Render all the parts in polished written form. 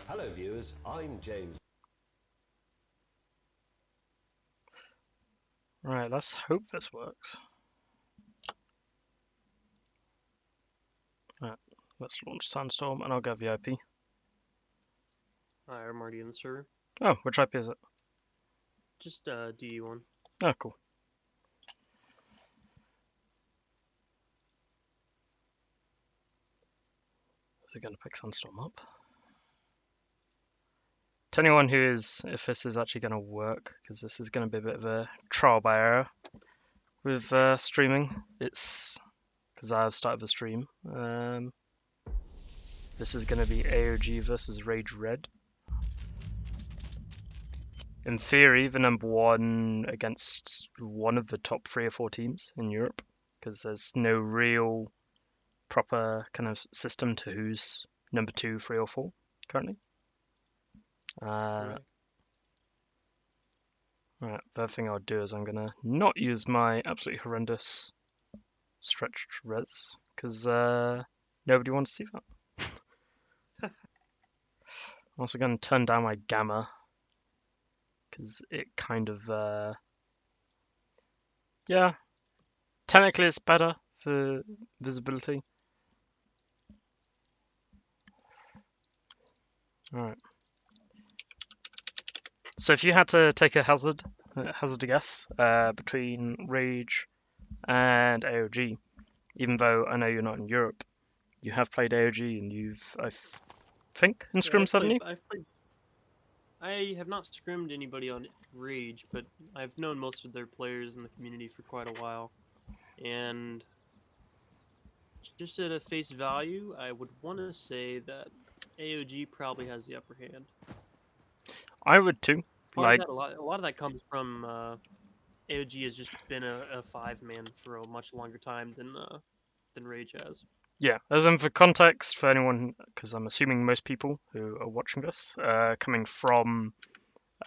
Hello viewers, I'm James. Right, let's hope this works. Right, let's launch Sandstorm and I'll go VIP. Hi, I'm already in the server. Oh, which IP is it? Just DE1. Oh, cool. Is it going to pick Sandstorm up? To anyone who is, if this is actually going to work, because this is going to be a bit of a trial by error with streaming. It's because I've started the stream. This is going to be AoG versus RAGE Red. In theory, the number one against one of the top 3 or 4 teams in Europe, because there's no real proper kind of system to who's number 2, 3, or 4 currently. Right. Right, the other thing I'll do is I'm gonna not use my absolutely horrendous stretched res because nobody wants to see that. I'm also gonna turn down my gamma because it kind of yeah, technically it's better for visibility. Alright. So if you had to take a hazard guess between Rage and AoG, even though I know you're not in Europe, you have played AoG and you've, I think, in Yeah, scrims, haven't you? I've played. I have not scrimmed anybody on Rage, but I've known most of their players in the community for quite a while. And just at a face value, I would want to say that AOG probably has the upper hand. I would too. Part of Like, that, a lot of that comes from AOG has just been a 5-man for a much longer time than Rage has. yeah, as in for context, for anyone, because I'm assuming most people who are watching this coming from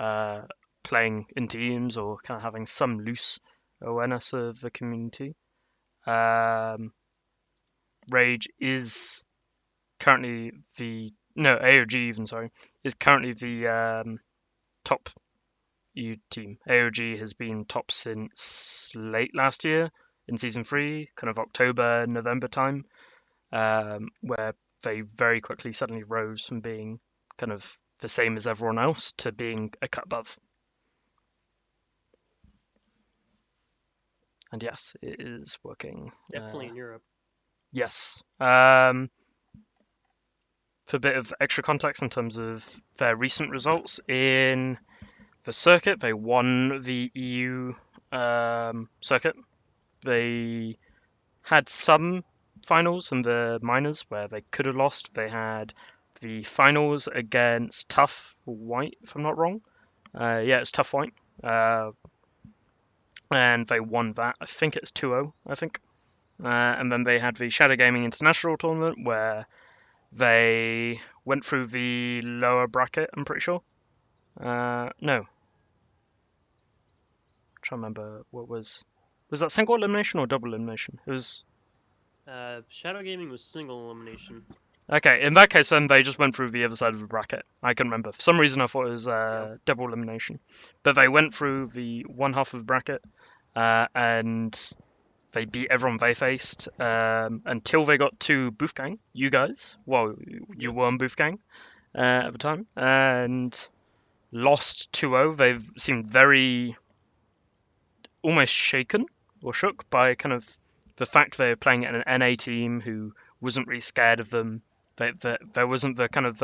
uh, playing in teams or kind of having some loose awareness of the community. Um, Rage is currently the no AOG even sorry is currently the top EU team. AOG has been top since late last year in season 3, kind of October November time, where they very quickly suddenly rose from being kind of the same as everyone else to being a cut above. And yes, it is working. Definitely in Europe. Yes. For a bit of extra context in terms of their recent results in the circuit, they won the EU circuit. They had some finals in the minors where they could have lost. They had the finals against Tough White, if I'm not wrong. Yeah, it's Tough White. And they won that. I think it's 2-0, I think. And then they had the Shadow Gaming International tournament where they went through the lower bracket, I'm pretty sure. No. I'm trying to remember what was. Was that single elimination or double elimination? It was. Shadow Gaming was single elimination. Okay, in that case, then they just went through the other side of the bracket. I can remember. For some reason, I thought it was Yep. double elimination. But they went through the one half of the bracket and they beat everyone they faced until they got to Booth Gang. You guys, well, you Yep. were on Booth Gang at the time, and lost 2-0. They seemed very almost shaken or shook by kind of the fact they were playing an NA team who wasn't really scared of them. There wasn't the kind of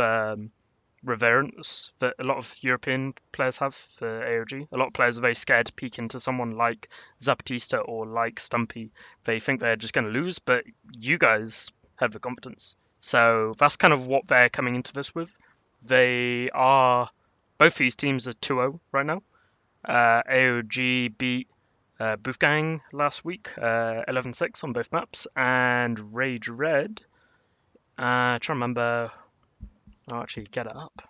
reverence that a lot of European players have for AoG. A lot of players are very scared to peek into someone like Zapatista or like Stumpy. They think they're just going to lose, but you guys have the confidence. So that's kind of what they're coming into this with. They are both these teams are 2-0 right now. AoG beat Booth Gang last week, 11-6 on both maps, and Rage Red. Trying to remember. I'll actually get it up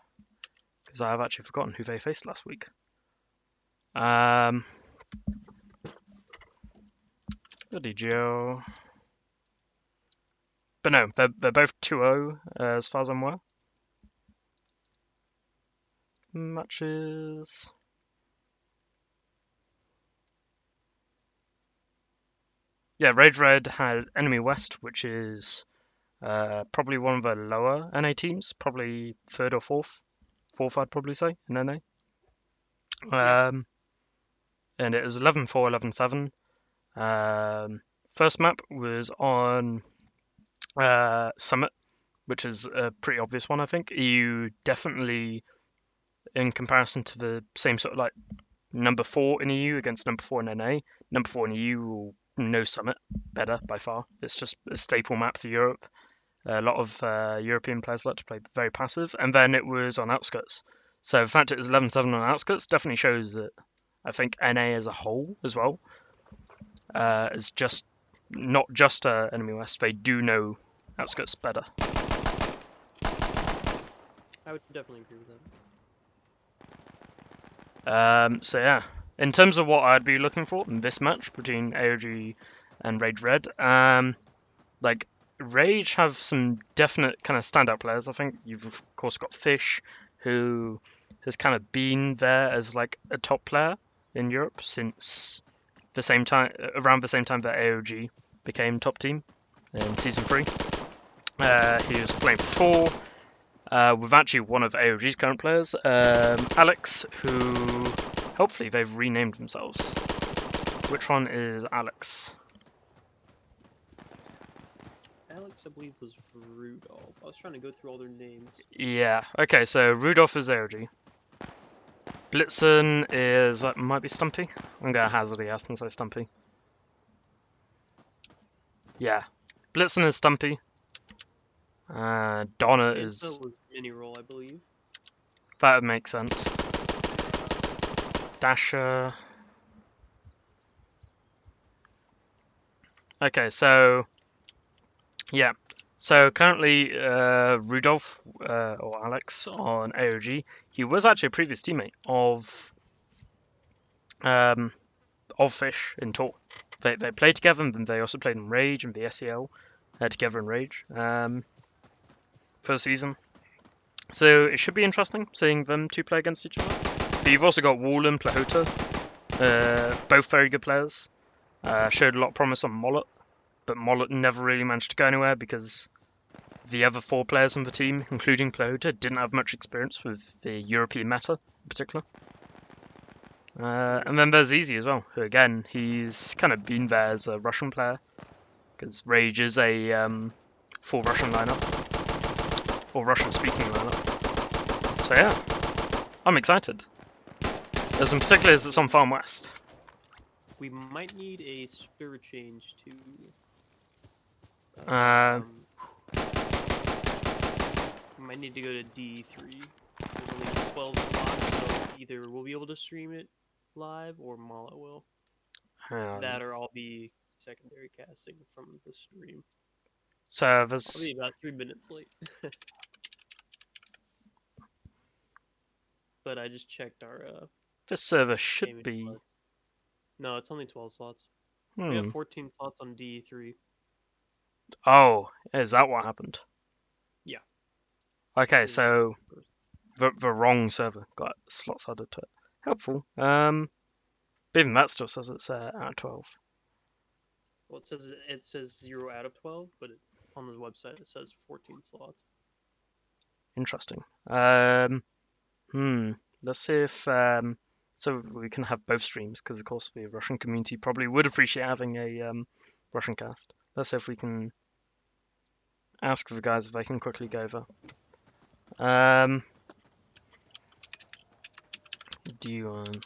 because I have actually forgotten who they faced last week. The DGL. But no, they're both 2-0 as far as I'm aware. matches. Yeah, Rage Red had Enemy West, which is probably one of the lower NA teams, probably third or fourth. Fourth, I'd probably say, in NA. Yeah. And it was 11-4, 11-7. First map was on Summit, which is a pretty obvious one, I think. EU definitely, in comparison to the same sort of like number 4 in EU against number 4 in NA, number 4 in EU will know Summit better by far. It's just a staple map for Europe. A lot of European players like to play very passive, and then it was on Outskirts. So the fact it was 11-7 on Outskirts definitely shows that I think NA as a whole as well is just not just Enemy West. They do know Outskirts better. I would definitely agree with that. So yeah, in terms of what I'd be looking for in this match between AoG and RAGE Red, like Rage have some definite kind of standout players. I think you've of course got Fish, who has kind of been there as like a top player in Europe since the same time, around the same time that AoG became top team in season 3. He was playing for Tor with actually one of AoG's current players, Alex, who hopefully they've renamed themselves. Which one is Alex? Alex, I believe, was Rudolph. I was trying to go through all their names. Yeah, okay, so Rudolph is AoG. Blitzen is, might be Stumpy. I'm going to hazard a guess and say Stumpy. Yeah, Blitzen is Stumpy. Donna is... That was mini roll, I believe. That would make sense. Dasher... Okay, so... Yeah. So currently, Rudolph, or Alex on AoG, he was actually a previous teammate of Fish in Tor. They played together, and then they also played in Rage and the SEL together in Rage for a season. So it should be interesting seeing them two play against each other. But you've also got Wall and Plahota, both very good players. Showed a lot of promise on Mollet, but Mollet never really managed to go anywhere because the other 4 players on the team, including Plahota, didn't have much experience with the European meta in particular. And then there's Easy as well, who again, he's kind of been there as a Russian player, because Rage is a full Russian lineup, or Russian-speaking lineup. So yeah, I'm excited. As in particular as it's on Farm West. We might need a server change to... we might need to go to D3. There's only 12 slots, so either we'll be able to stream it live or Mala will. That or I'll be secondary casting from the stream. So there's... I'll be about 3 minutes late. But I just checked our... this server should be... Slot. No, it's only 12 slots. We have 14 slots on D3. Oh, is that what happened? Yeah. Okay, so the wrong server got slots added to it. Helpful. But even that still says it's out of 12. Well, it says 0 out of 12, but on the website it says 14 slots. Interesting. Let's see if so we can have both streams, because of course the Russian community probably would appreciate having a Russian cast. Let's see if we can ask the guys if they can quickly go over. D1.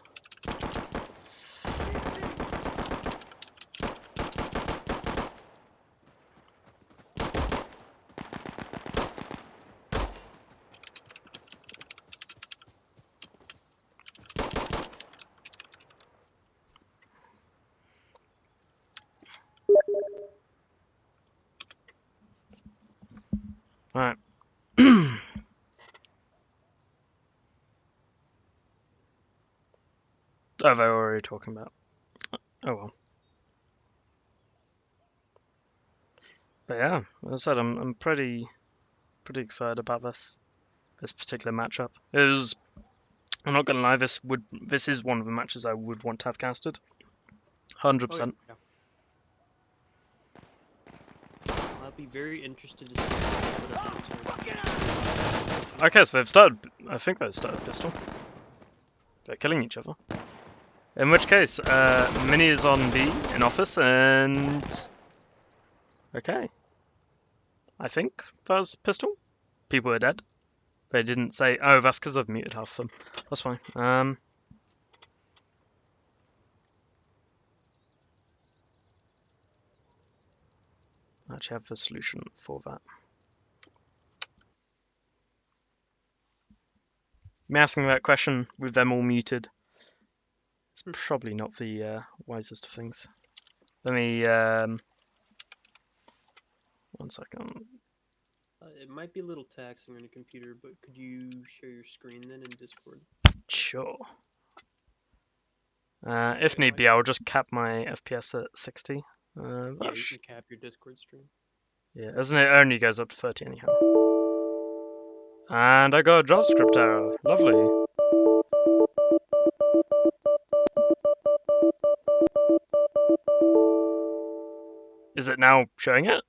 Alright. Oh, they were already talking about. Oh well. But yeah, as I said, I'm pretty excited about this particular matchup. It was I'm not gonna lie, this is one of the matches I would want to have casted. 100%. Oh, yeah. I'll be very interested to see what happens. Okay, so they've started. I think they've started pistol. They're killing each other. In which case, Mini is on B in office, and okay. I think that was pistol. People are dead. They didn't say. Oh, that's because I've muted half of them. That's fine. I actually have the solution for that. Me asking that question with them all muted. It's probably not the wisest of things. Let me. 1 second. It might be a little taxing on your computer, but could you share your screen then in Discord? Sure. If need be, I'll just cap my FPS at 60. Yeah, you can cap your Discord stream. Yeah, isn't it only goes up to 30 anyhow? And I got a JavaScript error. Lovely. Is it now showing it?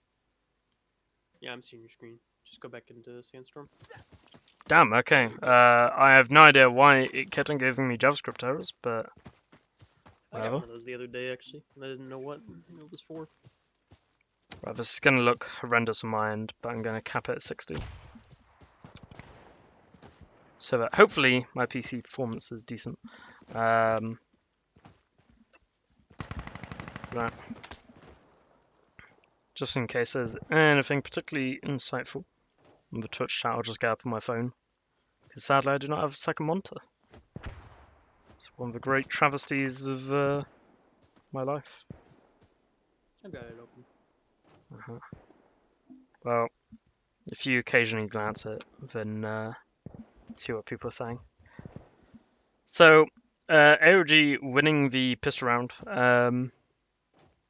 Yeah, I'm seeing your screen. Just go back into Sandstorm. Damn, okay. I have no idea why it kept on giving me JavaScript errors, but I got one of those the other day, actually, and I didn't know what it was for. right, this is going to look horrendous on my end, but I'm going to cap it at 60. So that hopefully my PC performance is decent. Right. Just in case there's anything particularly insightful on the Twitch chat, I'll just get up on my phone. Because sadly I do not have a second monitor. It's one of the great travesties of my life. I've got it open. Well, if you occasionally glance at it, then see what people are saying. So, AoG winning the pistol round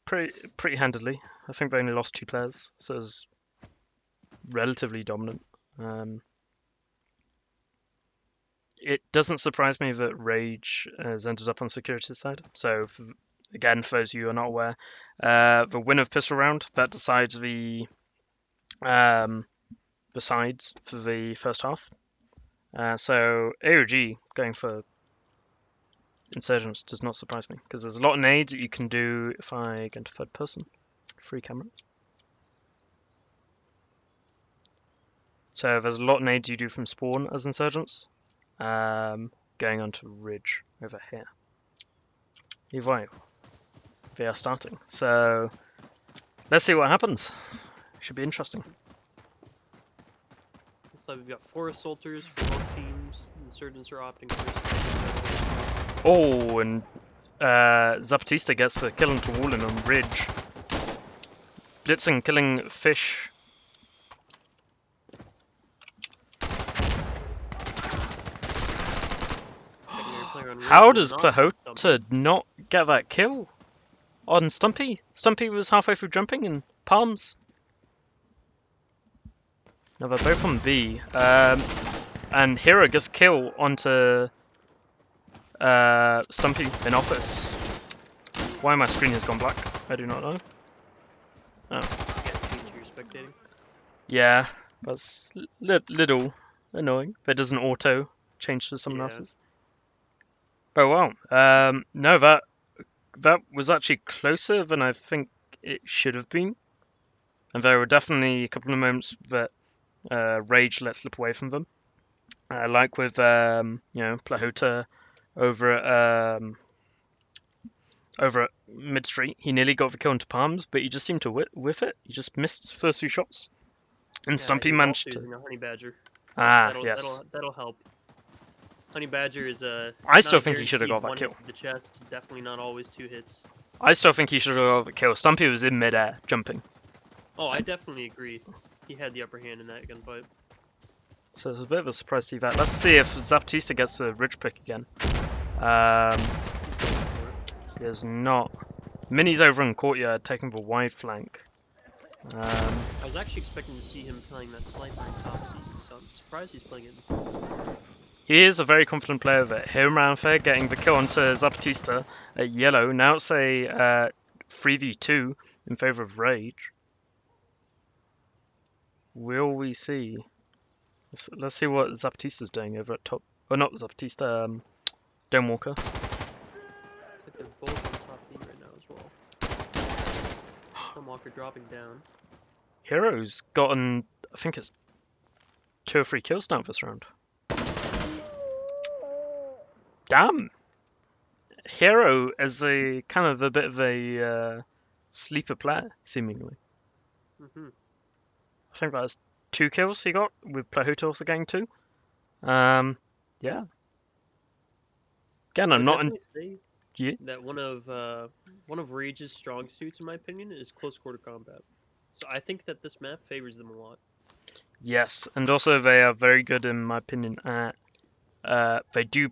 pretty handedly. I think they only lost 2 players, so it's relatively dominant. It doesn't surprise me that Rage has ended up on security side. So, again, for those of you who are not aware, the win of pistol round that decides the sides for the first half. So AoG going for Insurgents does not surprise me because there's a lot of nades that you can do if I get into third person, free camera. So there's a lot of nades you do from spawn as Insurgents, going on to Ridge over here. Either way, they are starting. So let's see what happens. Should be interesting. Looks like we've got 4 assaulters for both teams. Insurgents are opting for. Oh, and Zapatista gets the kill into Wallin on Ridge. Blitzing, killing Fish. How does Plahota not get that kill on Stumpy? Stumpy was halfway through jumping and palms. No, they're both on B. And Hero gets kill onto Stumpy in office. Why my screen has gone black? I do not know. Oh. Yeah, that's little annoying. That doesn't auto change to someone else's. Oh wow. No, that was actually closer than I think it should have been. And there were definitely a couple of moments that Rage let slip away from them. Like with Plahota over at mid street, he nearly got the kill into palms, but he just seemed to whiff it. He just missed the first 2 shots, and Stumpy managed to. Honey Badger. Yes. That'll help. Honey Badger is I still think he should have got that kill. The chest, definitely not always 2 hits. I still think he should have got the kill. Stumpy was in midair jumping. Oh, I definitely agree. He had the upper hand in that gunfight. So it's a bit of a surprise to see that. Let's see if Zapatista gets a Ridge pick again. He is not. Mini's over in courtyard taking the wide flank. I was actually expecting to see him playing that sniper in top season, so I'm surprised he's playing it in defense. he is a very confident player of it. Him around fair, getting the kill onto Zapatista at yellow. Now it's a 3v2 in favor of Rage. Will we see? Let's see what Zapatista's doing over at top. Or not Zapatista, Domewalker. Looks like they're both on top B right now as well. Stonewalker dropping down. Hero's gotten, I think it's 2 or 3 kills now this round. Damn! Hero is a kind of a bit of a sleeper player, seemingly. I think that was 2 kills he got, with Plahoot also getting 2. Yeah. Again, I'm not in. Yeah. That one of Rage's strong suits, in my opinion, is close quarter combat. So I think that this map favors them a lot. Yes, and also they are very good, in my opinion, at. They do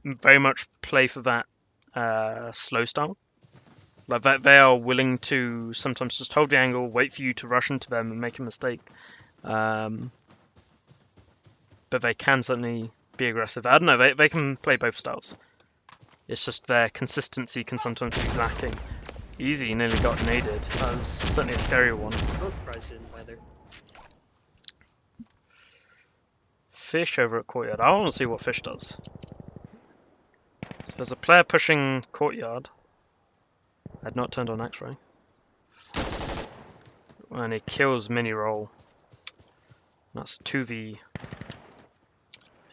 very much play for that slow style. Like that, they are willing to sometimes just hold the angle, wait for you to rush into them and make a mistake. But they can certainly be aggressive. I don't know, they can play both styles. It's just their consistency can sometimes be lacking. Easy, nearly got naded. That was certainly a scary one. No surprise didn't either. Fish over at Courtyard. I want to see what Fish does. So there's a player pushing Courtyard. I'd not turned on X-ray. And he kills Mini Roll. That's 2v.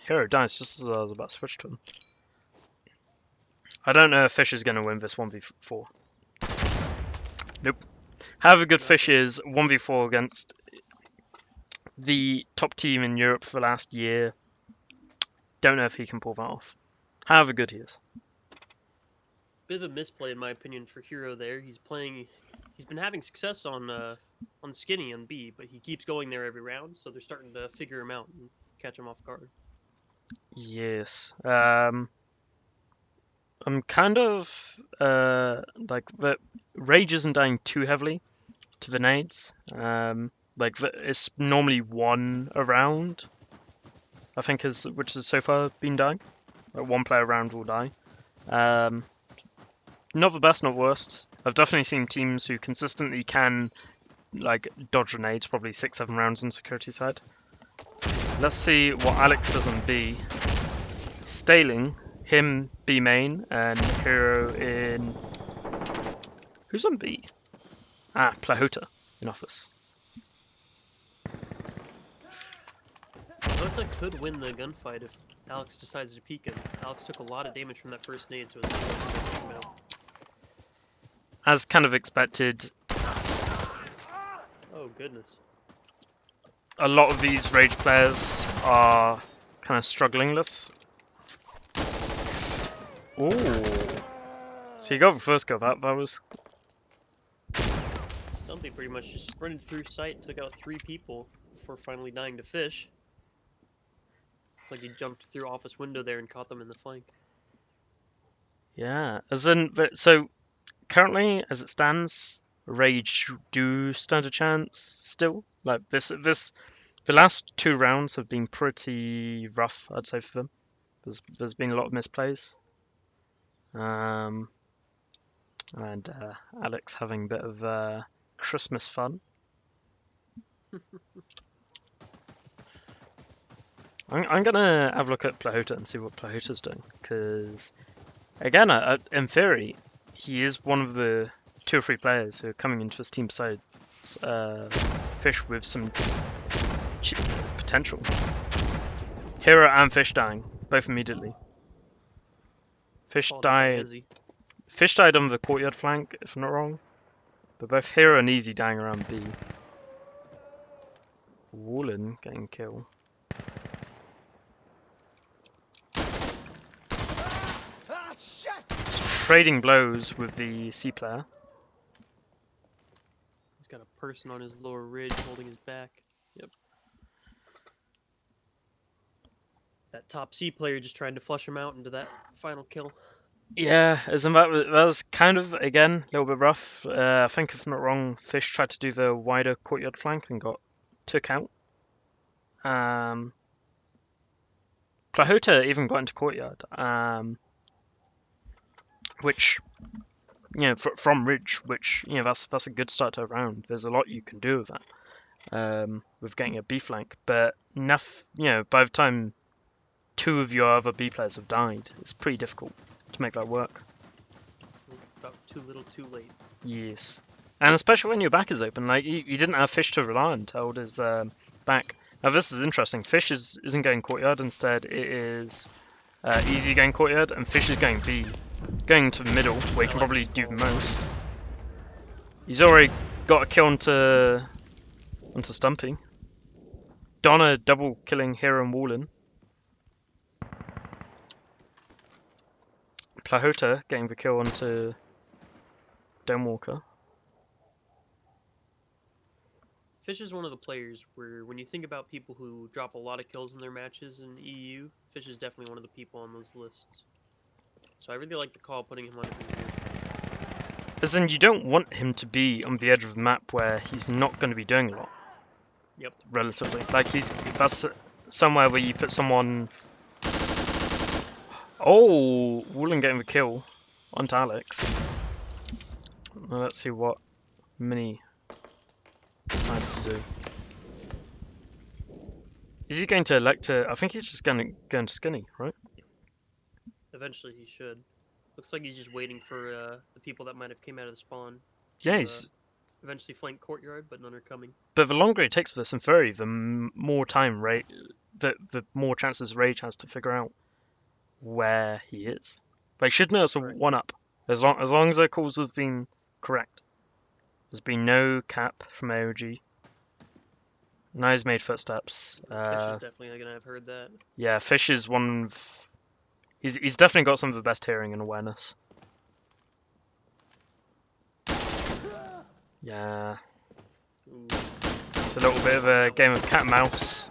Hero dies just as I was about to switch to him. I don't know if Fish is going to win this 1v4. Nope. However good Fish is 1v4 against the top team in Europe for last year. Don't know if he can pull that off. However good he is. Bit of a misplay, in my opinion, for Hero there. He's been having success on Skinny on B, but he keeps going there every round, so they're starting to figure him out and catch him off guard. Yes. I'm kind of like the Rage isn't dying too heavily to the nades. It's normally 1 a round, I think, which has so far been dying. Like 1 player round will die. Not the best, not worst. I've definitely seen teams who consistently can like dodge grenades, probably 6-7 rounds on security side. Let's see what Alex does on B. Staling, him B main, and Hero in. Who's on B? Ah, Plahoota in office. Looks like could win the gunfight if Alex decides to peek him. Alex took a lot of damage from that first nade, so it's him out. As kind of expected, Oh goodness. a lot of these Rage players are kind of strugglingless. Ooh. So you got the first kill. That was. Stumpy pretty much just sprinted through sight and took out 3 people before finally dying to Fish. Like he jumped through office window there and caught them in the flank. Yeah, so currently, as it stands, Rage do stand a chance still. Like the last 2 rounds have been pretty rough, I'd say, for them. There's been a lot of misplays. And Alex having a bit of Christmas fun. I'm gonna have a look at Plahoota and see what Plahoota's doing, because again, in theory, he is one of the 2 or 3 players who are coming into this team side Fish with some potential. Hero and Fish dying, both immediately. Fish died on the Courtyard flank, if I'm not wrong. But both Hero and Easy dying around B. Woolen getting killed. Trading blows with the C player. He's got a person on his lower ridge holding his back. Yep. That top C player just trying to flush him out into that final kill. Yeah, that was kind of, again, a little bit rough. I think, if I'm not wrong, Fish tried to do the wider Courtyard flank and got took out. Plahota even got into courtyard, which from Ridge, which that's a good start to a round. There's a lot you can do with that, with getting a B flank, but enough. By the time 2 of your other B players have died, it's pretty difficult to make that work. About too little, too late. Yes, and especially when your back is open, like you didn't have Fish to rely on to hold his back. Now this is interesting. Fish isn't going courtyard. Instead, it is Easy going courtyard, and Fish is going B, going to the middle where he can probably do the most. He's already got a kill onto Stumpy. Donna double killing Hero and Wallin. Plahota getting the kill onto Domewalker. Fish is one of the players where, when you think about people who drop a lot of kills in their matches in EU, Fish is definitely one of the people on those lists. So I really like the call putting him on here. As in, you don't want him to be on the edge of the map where he's not going to be doing a lot. Yep. Relatively. Like, if that's somewhere where you put someone... Oh! Woolen getting the kill onto Alex. Well, let's see what Mini decides to do. Is he going to elect to... I think he's just going to Skinny, right? Eventually he should. Looks like he's just waiting for the people that might have came out of the spawn. Yeah, he's... Eventually flank courtyard, but none are coming. But the longer it takes for this in theory, the more time the more chances Rage has to figure out where he is. But he should know it's a 1-up. As long as their calls have been correct. There's been no cap from AoG. Now he's made footsteps. Fish is definitely gonna have heard that. Yeah, Fish is one of... He's definitely got some of the best hearing and awareness. Yeah. Ooh. It's a little bit of a game of cat and mouse.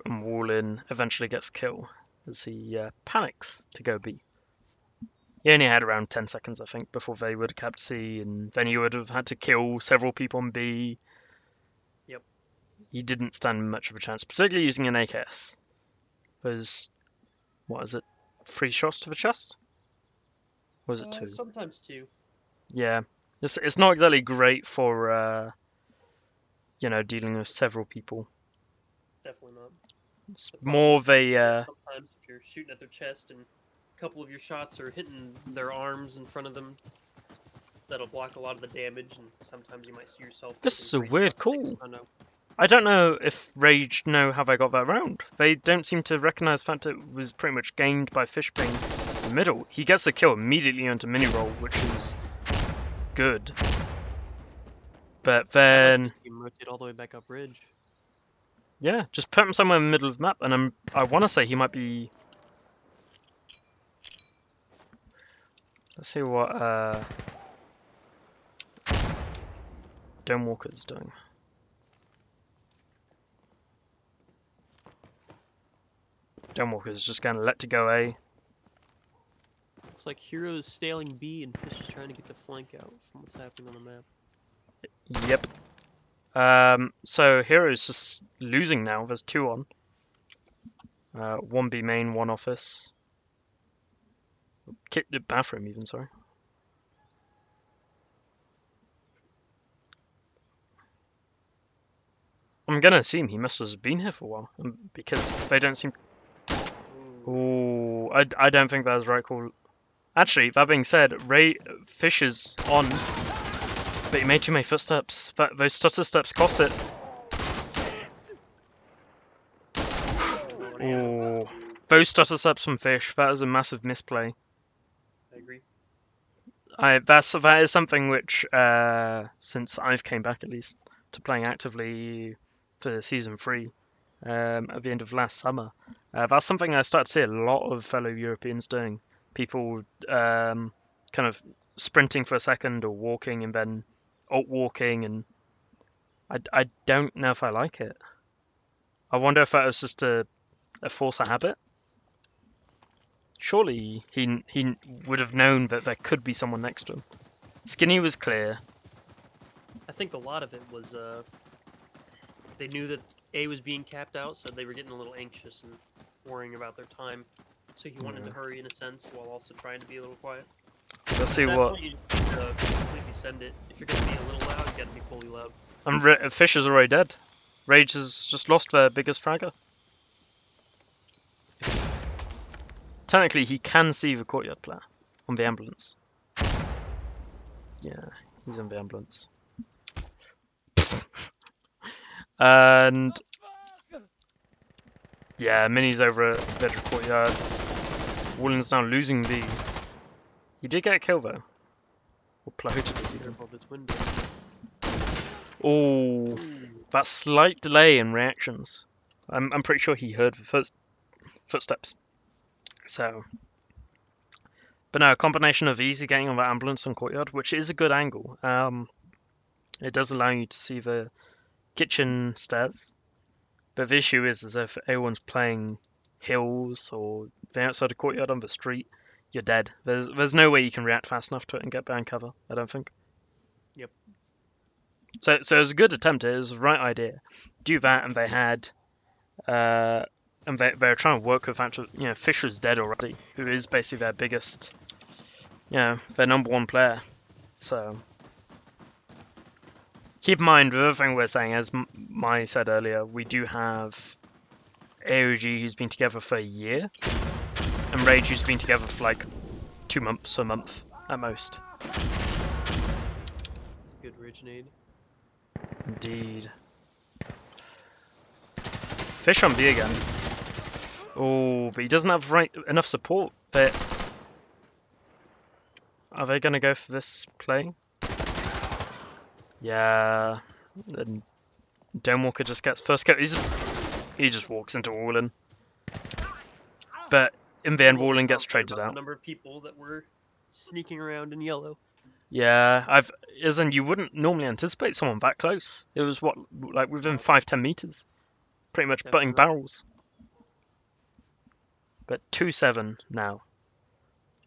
And Wallin eventually gets kill as he panics to go B. He only had around 10 seconds, I think, before they would have capped C, and then you would have had to kill several people on B. Yep. He didn't stand much of a chance, particularly using an AKS. There's, what is it, 3 shots to the chest? Or was it 2? Sometimes 2. Yeah. It's not exactly great for, dealing with several people. Definitely not. It's more of a... Sometimes if you're shooting at their chest and a couple of your shots are hitting their arms in front of them, that'll block a lot of the damage, and sometimes you might see yourself... This is a weird call. Oh, no. I don't know if Rage know how they got that round. They don't seem to recognise the fact it was pretty much gained by Fish being in the middle. He gets the kill immediately onto mini-roll, which is good. But then... rotate all the way back up Ridge. Yeah, just put him somewhere in the middle of the map, and I want to say he might be... Let's see what Domewalker's doing. Domewalker's just going to let to go A. Looks like Hero's sailing B and Fish is trying to get the flank out from what's happening on the map. Yep. So Hero's just losing now. There's 2 on. 1 B main, 1 office. Bathroom even, sorry. I'm gonna assume he must have been here for a while, because they don't seem... Ooh, I don't think that was the right call. Actually, that being said, Fish is on, but he made too many footsteps. Those stutter steps cost it. Ooh, those stutter steps from Fish, that is a massive misplay. I agree. That is something which, since I've came back at least to playing actively for season 3, at the end of last summer, that's something I started to see a lot of fellow Europeans doing. People kind of sprinting for a second or walking and then alt-walking, and I don't know if I like it. I wonder if that was just a force of habit. Surely he would have known that there could be someone next to him. Skinny was clear. I think a lot of it was they knew that A was being capped out, so they were getting a little anxious and worrying about their time. So he wanted to hurry in a sense while also trying to be a little quiet. Let's see At that what. point, you just need to completely send it. If you're gonna be a little loud, you gotta be fully loud. Fish is already dead. Rage has just lost their biggest fragger. Technically, he can see the courtyard player on the ambulance. Yeah, he's in the ambulance. And yeah, Mini's over at Vedra Courtyard. Woolen's now losing B. He did get a kill though. Or Plahota did even. Careful of this window. Oh, that slight delay in reactions. I'm pretty sure he heard the first footsteps. So, but no, a combination of easy getting on that ambulance and courtyard, which is a good angle. It does allow you to see the kitchen stairs. But the issue is if everyone's playing hills or the outside of courtyard on the street, you're dead. There's no way you can react fast enough to it and get behind cover, I don't think. Yep. So it was a good attempt. It was the right idea. Do that, and they had, and they were trying to work with actual. Fisher's dead already, who is basically their biggest, their number one player. So keep in mind, the other thing we're saying, as Mai said earlier, we do have AoG who's been together for a year, and Rage who's been together for like 2 months, a month at most. Good originate. Indeed. Fish on B again. Oh, but he doesn't have enough support. But are they going to go for this play? Yeah. Then Domewalker just gets first kill. He just walks into Woolen. But in the end, Woolen gets traded out. The number of people that were sneaking around in yellow. Yeah, as in you wouldn't normally anticipate someone that close. It was like within 5-10 meters, pretty much butting barrels. But 2-7 now.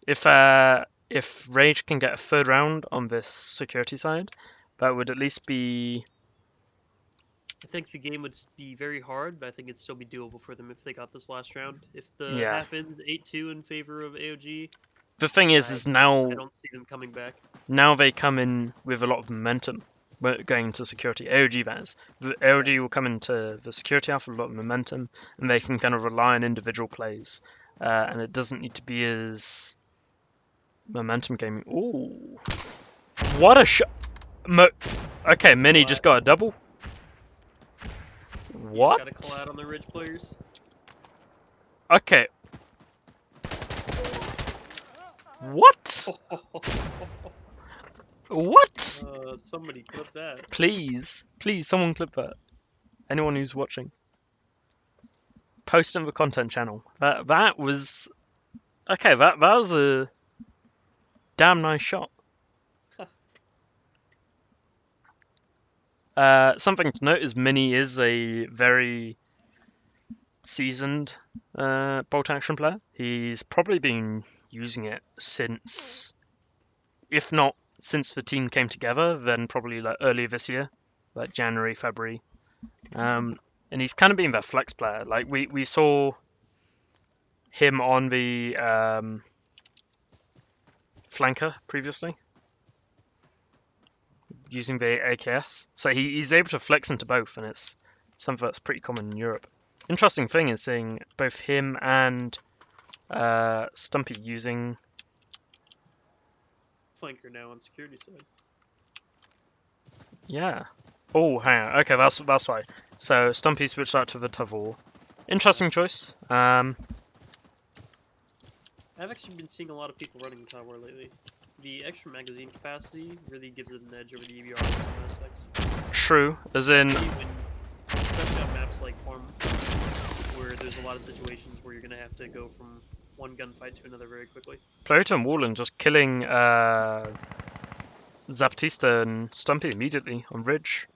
If Rage can get a third round on this security side, that would at least be. I think the game would be very hard, but I think it'd still be doable for them if they got this last round. If the half ends 8-2 in favor of AoG. The thing is now I don't see them coming back. Now they come in with a lot of momentum going into security. AoG that is. The AoG will come into the security half with a lot of momentum, and they can kind of rely on individual plays. And it doesn't need to be as momentum gaming. Ooh. What a shot. Okay, Mini just got a double. What? Got to call out on the Ridge players. Okay. What? What? Somebody clip that. Please, someone clip that. Anyone who's watching, post in the content channel. That was okay. That was a damn nice shot. Something to note is Mini is a very seasoned bolt action player. He's probably been using it since, if not since the team came together, then probably like earlier this year, like January, February. And he's kind of been that flex player. Like we saw him on the flanker previously, using the AKS. So he's able to flex into both, and it's something that's pretty common in Europe. Interesting thing is seeing both him and Stumpy using flanker now on security side. Yeah. Oh, hang on. Okay, that's why. So Stumpy switched out to the Tavor. Interesting choice. I've actually been seeing a lot of people running the tower lately. The extra magazine capacity really gives it an edge over the EBR in some aspects. True, as in. Especially on maps like Farm, where there's a lot of situations where you're gonna have to go from one gunfight to another very quickly. Plahota and Woolen just killing Zapatista and Stumpy immediately on Ridge.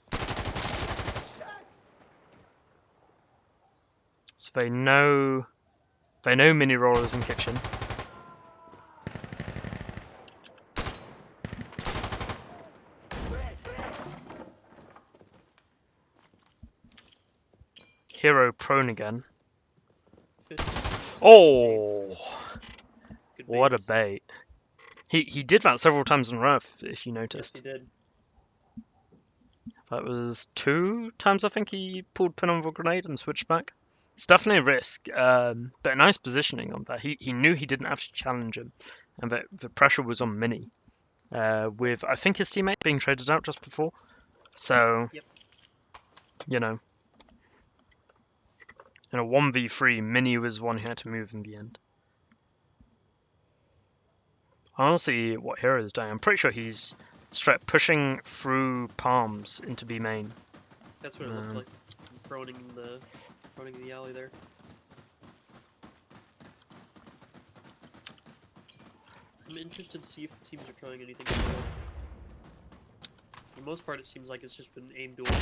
So they know mini rollers in kitchen. Hero prone again. Good Oh, what a baits. bait. He did that several times in a row, if you Yes, noticed. he did. That was 2 times I think he pulled pin on the grenade and switched back. It's definitely a risk, but a nice positioning on that. He knew he didn't have to challenge him, and that the pressure was on Mini. With I think his teammate being traded out just before. So, Yep. you know, in a 1v3, Mini was one who had to move in the end. I don't see what Hero is doing. I'm pretty sure he's straight pushing through palms into B main. That's what it looked like. Proning in the alley there. I'm interested to see if the teams are trying anything. For the most part, it seems like it's just been aimed towards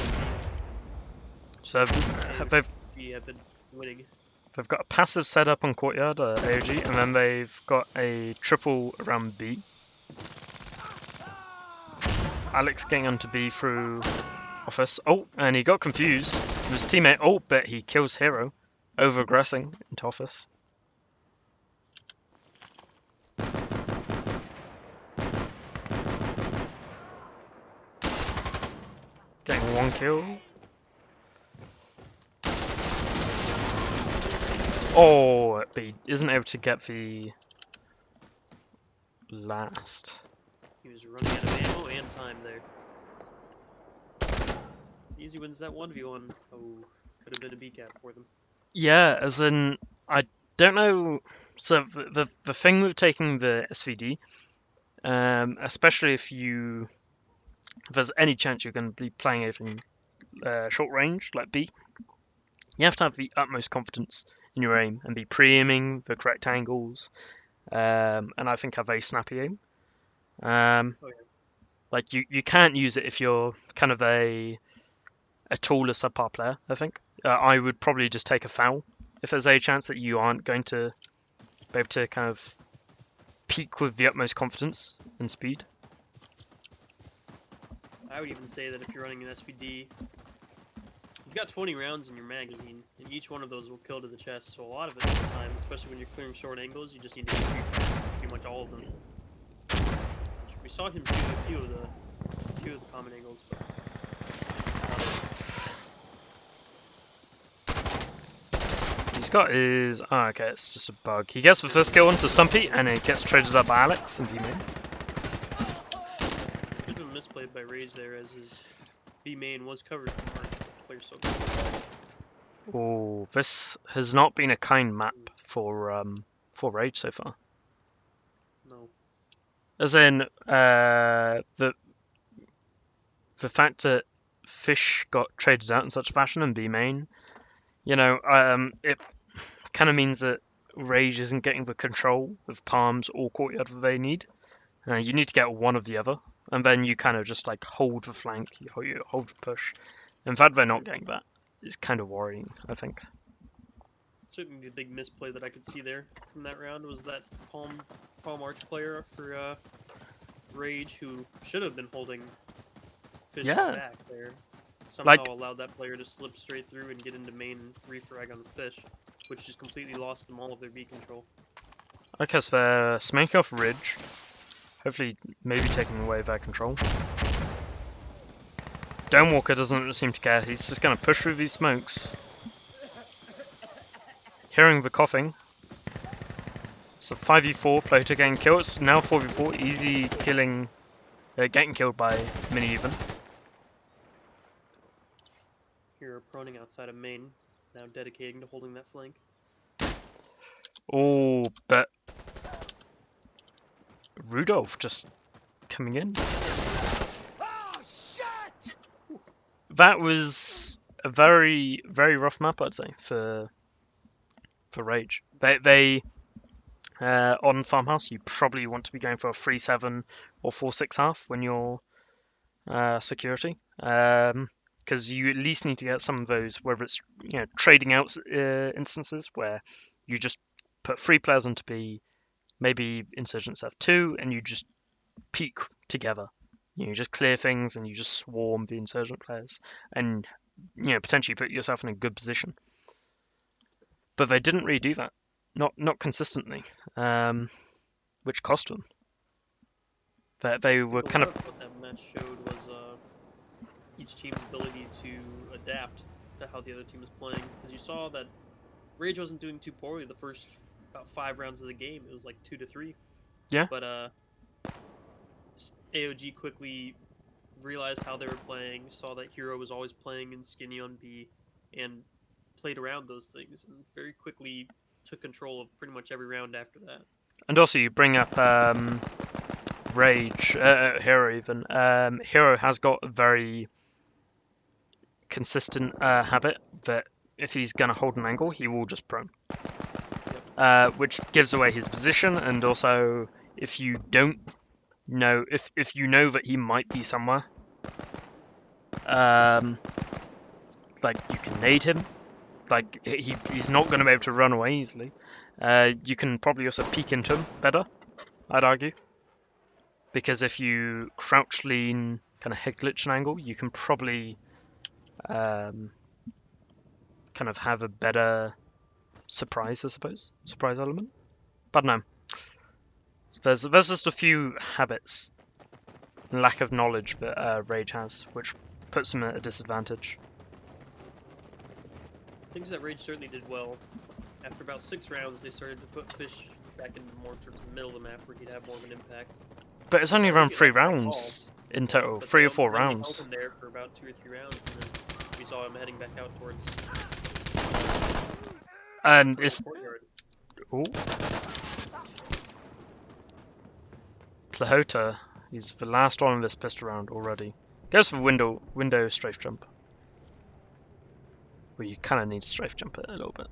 So they've been winning. They've got a passive setup on Courtyard, AoG, and then they've got a triple around B. Alex getting onto B through Office. Oh, and he got confused with his teammate. Oh, but he kills Hero, over-aggressing into Office. Getting 1 kill. Oh, but he isn't able to get the last. He was running out of ammo and time there. Easy wins that 1v1. Oh, could have been a B cap for them. Yeah, as in, I don't know. So the thing with taking the SVD, especially if there's any chance you're going to be playing anything short range like B, you have to have the utmost confidence in your aim and be pre-aiming the correct angles, and I think have very snappy aim. Like you can't use it if you're kind of a taller subpar player. I think I would probably just take a foul if there's a chance that you aren't going to be able to kind of peak with the utmost confidence and speed. I would even say that if you're running an SVD, you've got 20 rounds in your magazine, and each one of those will kill to the chest. So a lot of it at the time, especially when you're clearing short angles, you just need to pretty much all of them. We saw him shoot a few of the common angles, but He's got his... Oh, okay, it's just a bug. He gets the first kill onto Stumpy, and it gets traded up by Alex and B-main. There's been misplayed by Rage there, as his B-main was covered from our player so far. Oh, this has not been a kind map for Rage so far. No. As in, the fact that Fish got traded out in such fashion and B-main, you know, it kind of means that Rage isn't getting the control of Palms or Courtyard that they need. You need to get one of the other, and then you kind of just like hold the flank, you hold the push. In fact, they're not getting that. It's kind of worrying, I think. Certainly the big misplay that I could see there from that round was that Palm Arch player for Rage, who should have been holding Fish's back there. Somehow allowed that player to slip straight through and get into main and refrag on the Fish, which just completely lost them all of their B control. Okay, so they're smoking off Ridge. Hopefully, maybe taking away their control. Donewalker doesn't seem to care. He's just going to push through these smokes. Hearing the coughing. So 5v4, Plato getting killed. It's now 4v4, easy killing, getting killed by Mini even. Here, proning outside of main, now dedicating to holding that flank. Oh, but Rudolph just coming in. Oh, shit! That was a very, very rough map, I'd say, for Rage. They on Farmhouse, you probably want to be going for a 3-7 or 4-6 when you're security, because you at least need to get some of those, whether it's trading out instances where you just put 3 players onto B, maybe insurgents have 2, and you just peak together. You just clear things and you just swarm the insurgent players, and potentially put yourself in a good position. But they didn't really do that. Not consistently, which cost them. They were A kind lot of of what that match showed was each team's ability to adapt to how the other team was playing. Because you saw that Rage wasn't doing too poorly the first about 5 rounds of the game. It was like 2-3. Yeah. But AoG quickly realized how they were playing, saw that Hero was always playing in Skinny on B, and played around those things, and very quickly took control of pretty much every round after that. And also you bring up Rage, Hero even. Hero has got a very consistent habit that if he's going to hold an angle, he will just prone. Which gives away his position, and also if you don't know, if you know that he might be somewhere, like you can nade him, like he's not going to be able to run away easily. You can probably also peek into him better, I'd argue. Because if you crouch lean, kind of head glitch an angle, you can probably kind of have a better surprise, I suppose. Surprise element. But no. There's just a few habits and lack of knowledge that Rage has, which puts him at a disadvantage. Things that Rage certainly did well. After about 6 rounds, they started to put Fish back into more towards the middle of the map where he'd have more of an impact. But it's only around 3 rounds in total, But 3 or 4 they held rounds. him there for about 2 or 3 rounds, and then we saw him heading back out towards And the it's courtyard. ooh. Plahota, he's the last one of this pistol round already. Goes for window strafe jump. Well, you kind of need to strafe jump it a little bit.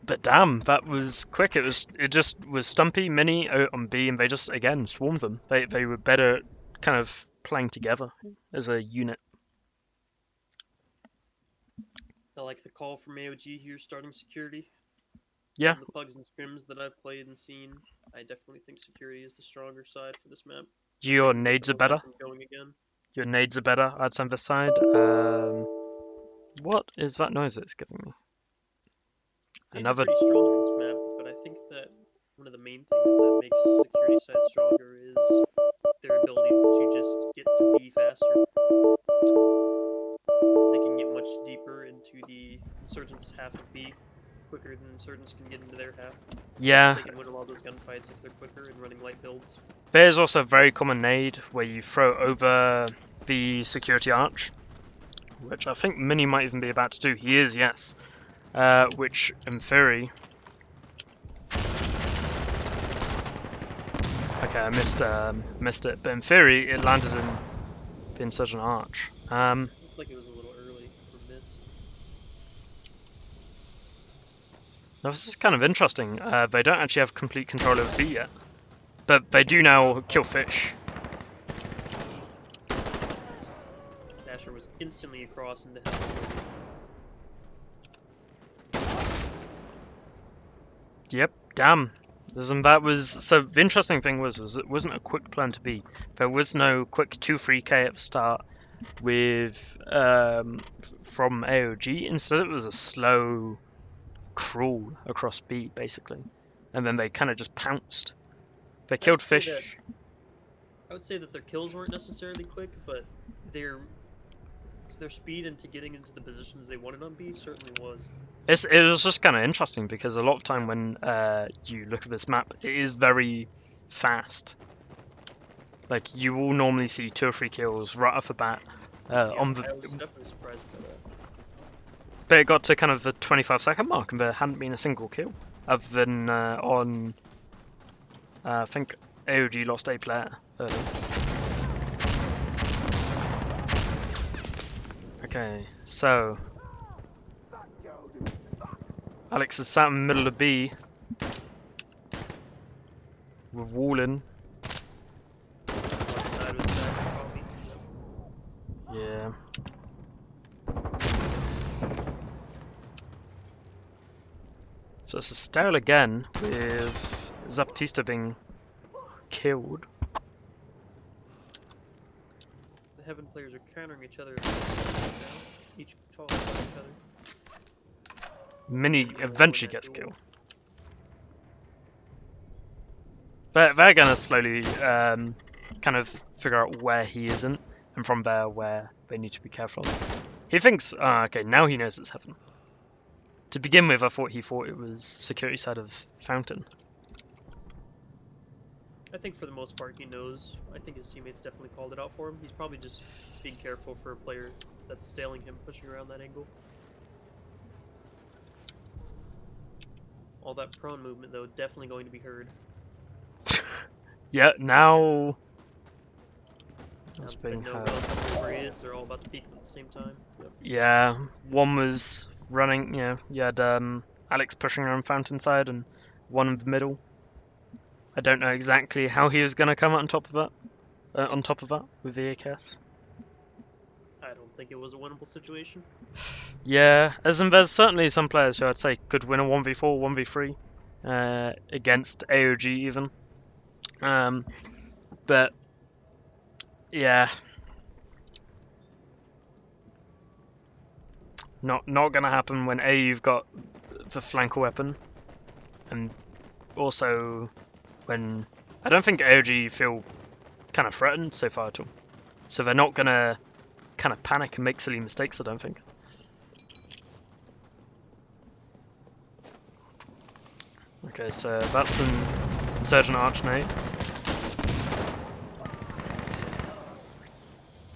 But damn, that was quick. It just was Stumpy, Mini on B, and they just again swarmed them. They were better, kind of playing together as a unit. I like the call from AoG here, starting security. Yeah. From the pugs and scrims that I've played and seen, I definitely think security is the stronger side for this map. Your Get nades the are better. momentum going again. Your nades are better. I'd say on this side. What is that noise it's giving me? Nades are Another. pretty strong in this map, but I think that one of the main things that makes security side stronger is their ability to just get to B faster. They can get much deeper into the insurgents' half of B quicker than insurgents can get into their half. Yeah. They can win a lot of those gunfights if they're quicker and running light builds. There's also a very common nade where you throw over the security arch, which I think Mini might even be about to do. He is, yes. Which, in theory... Okay, I missed it, but in theory it landed in the insurgent arch. Looks like it was a little early for missed. Now this is kind of interesting. They don't actually have complete control over B yet, but they do now kill Fish. Dasher was instantly across into hell. Yep, damn. That was so. The interesting thing was it wasn't a quick plan to B. There was no quick 2-3k at the start with from AoG. Instead, it was a slow crawl across B basically, and then they kind of just pounced. They killed Fish. I would say that their kills weren't necessarily quick, but their speed into getting into the positions they wanted on B certainly was. It was just kind of interesting because a lot of time when you look at this map, it is very fast. Like you will normally see 2 or 3 kills right off the bat. On the, I was definitely surprised by that. but it got to kind of the 25-second mark and there hadn't been a single kill, other than on I think AoG lost a player early. Okay, so Alex is sat in the middle of B with Wallin. Side was back, probably. Yep. Yeah. So it's a style again with Zapatista being killed. The Heaven players are countering each other. each talk to each other. Mini Yeah, eventually that gets duel. killed. They're gonna slowly kind of figure out where he isn't, and from there where they need to be careful. He thinks, okay, now he knows it's heaven. To begin with, I thought he thought it was security side of fountain. I think for the most part he knows. I think his teammates definitely called it out for him. He's probably just being careful for a player that's stailing him, pushing around that angle. All that prone movement, though, definitely going to be heard. Yeah, now that's But being no heard. relative where he is. They're all about to peek at the same time. Yep. Yeah, one was running. Yeah, you had Alex pushing around fountain side, and one in the middle. I don't know exactly how he was gonna come out on top of that. On top of that with the AKS. I don't think it was a winnable situation. Yeah, as in there's certainly some players who I'd say could win a 1v4, 1v3 against AoG even. But yeah, not gonna happen when A, you've got the flanker weapon, and also when I don't think AoG feel kind of threatened so far at all. So they're not gonna kind of panic and make silly mistakes, I don't think. Okay, so that's an Insurgent Archnate.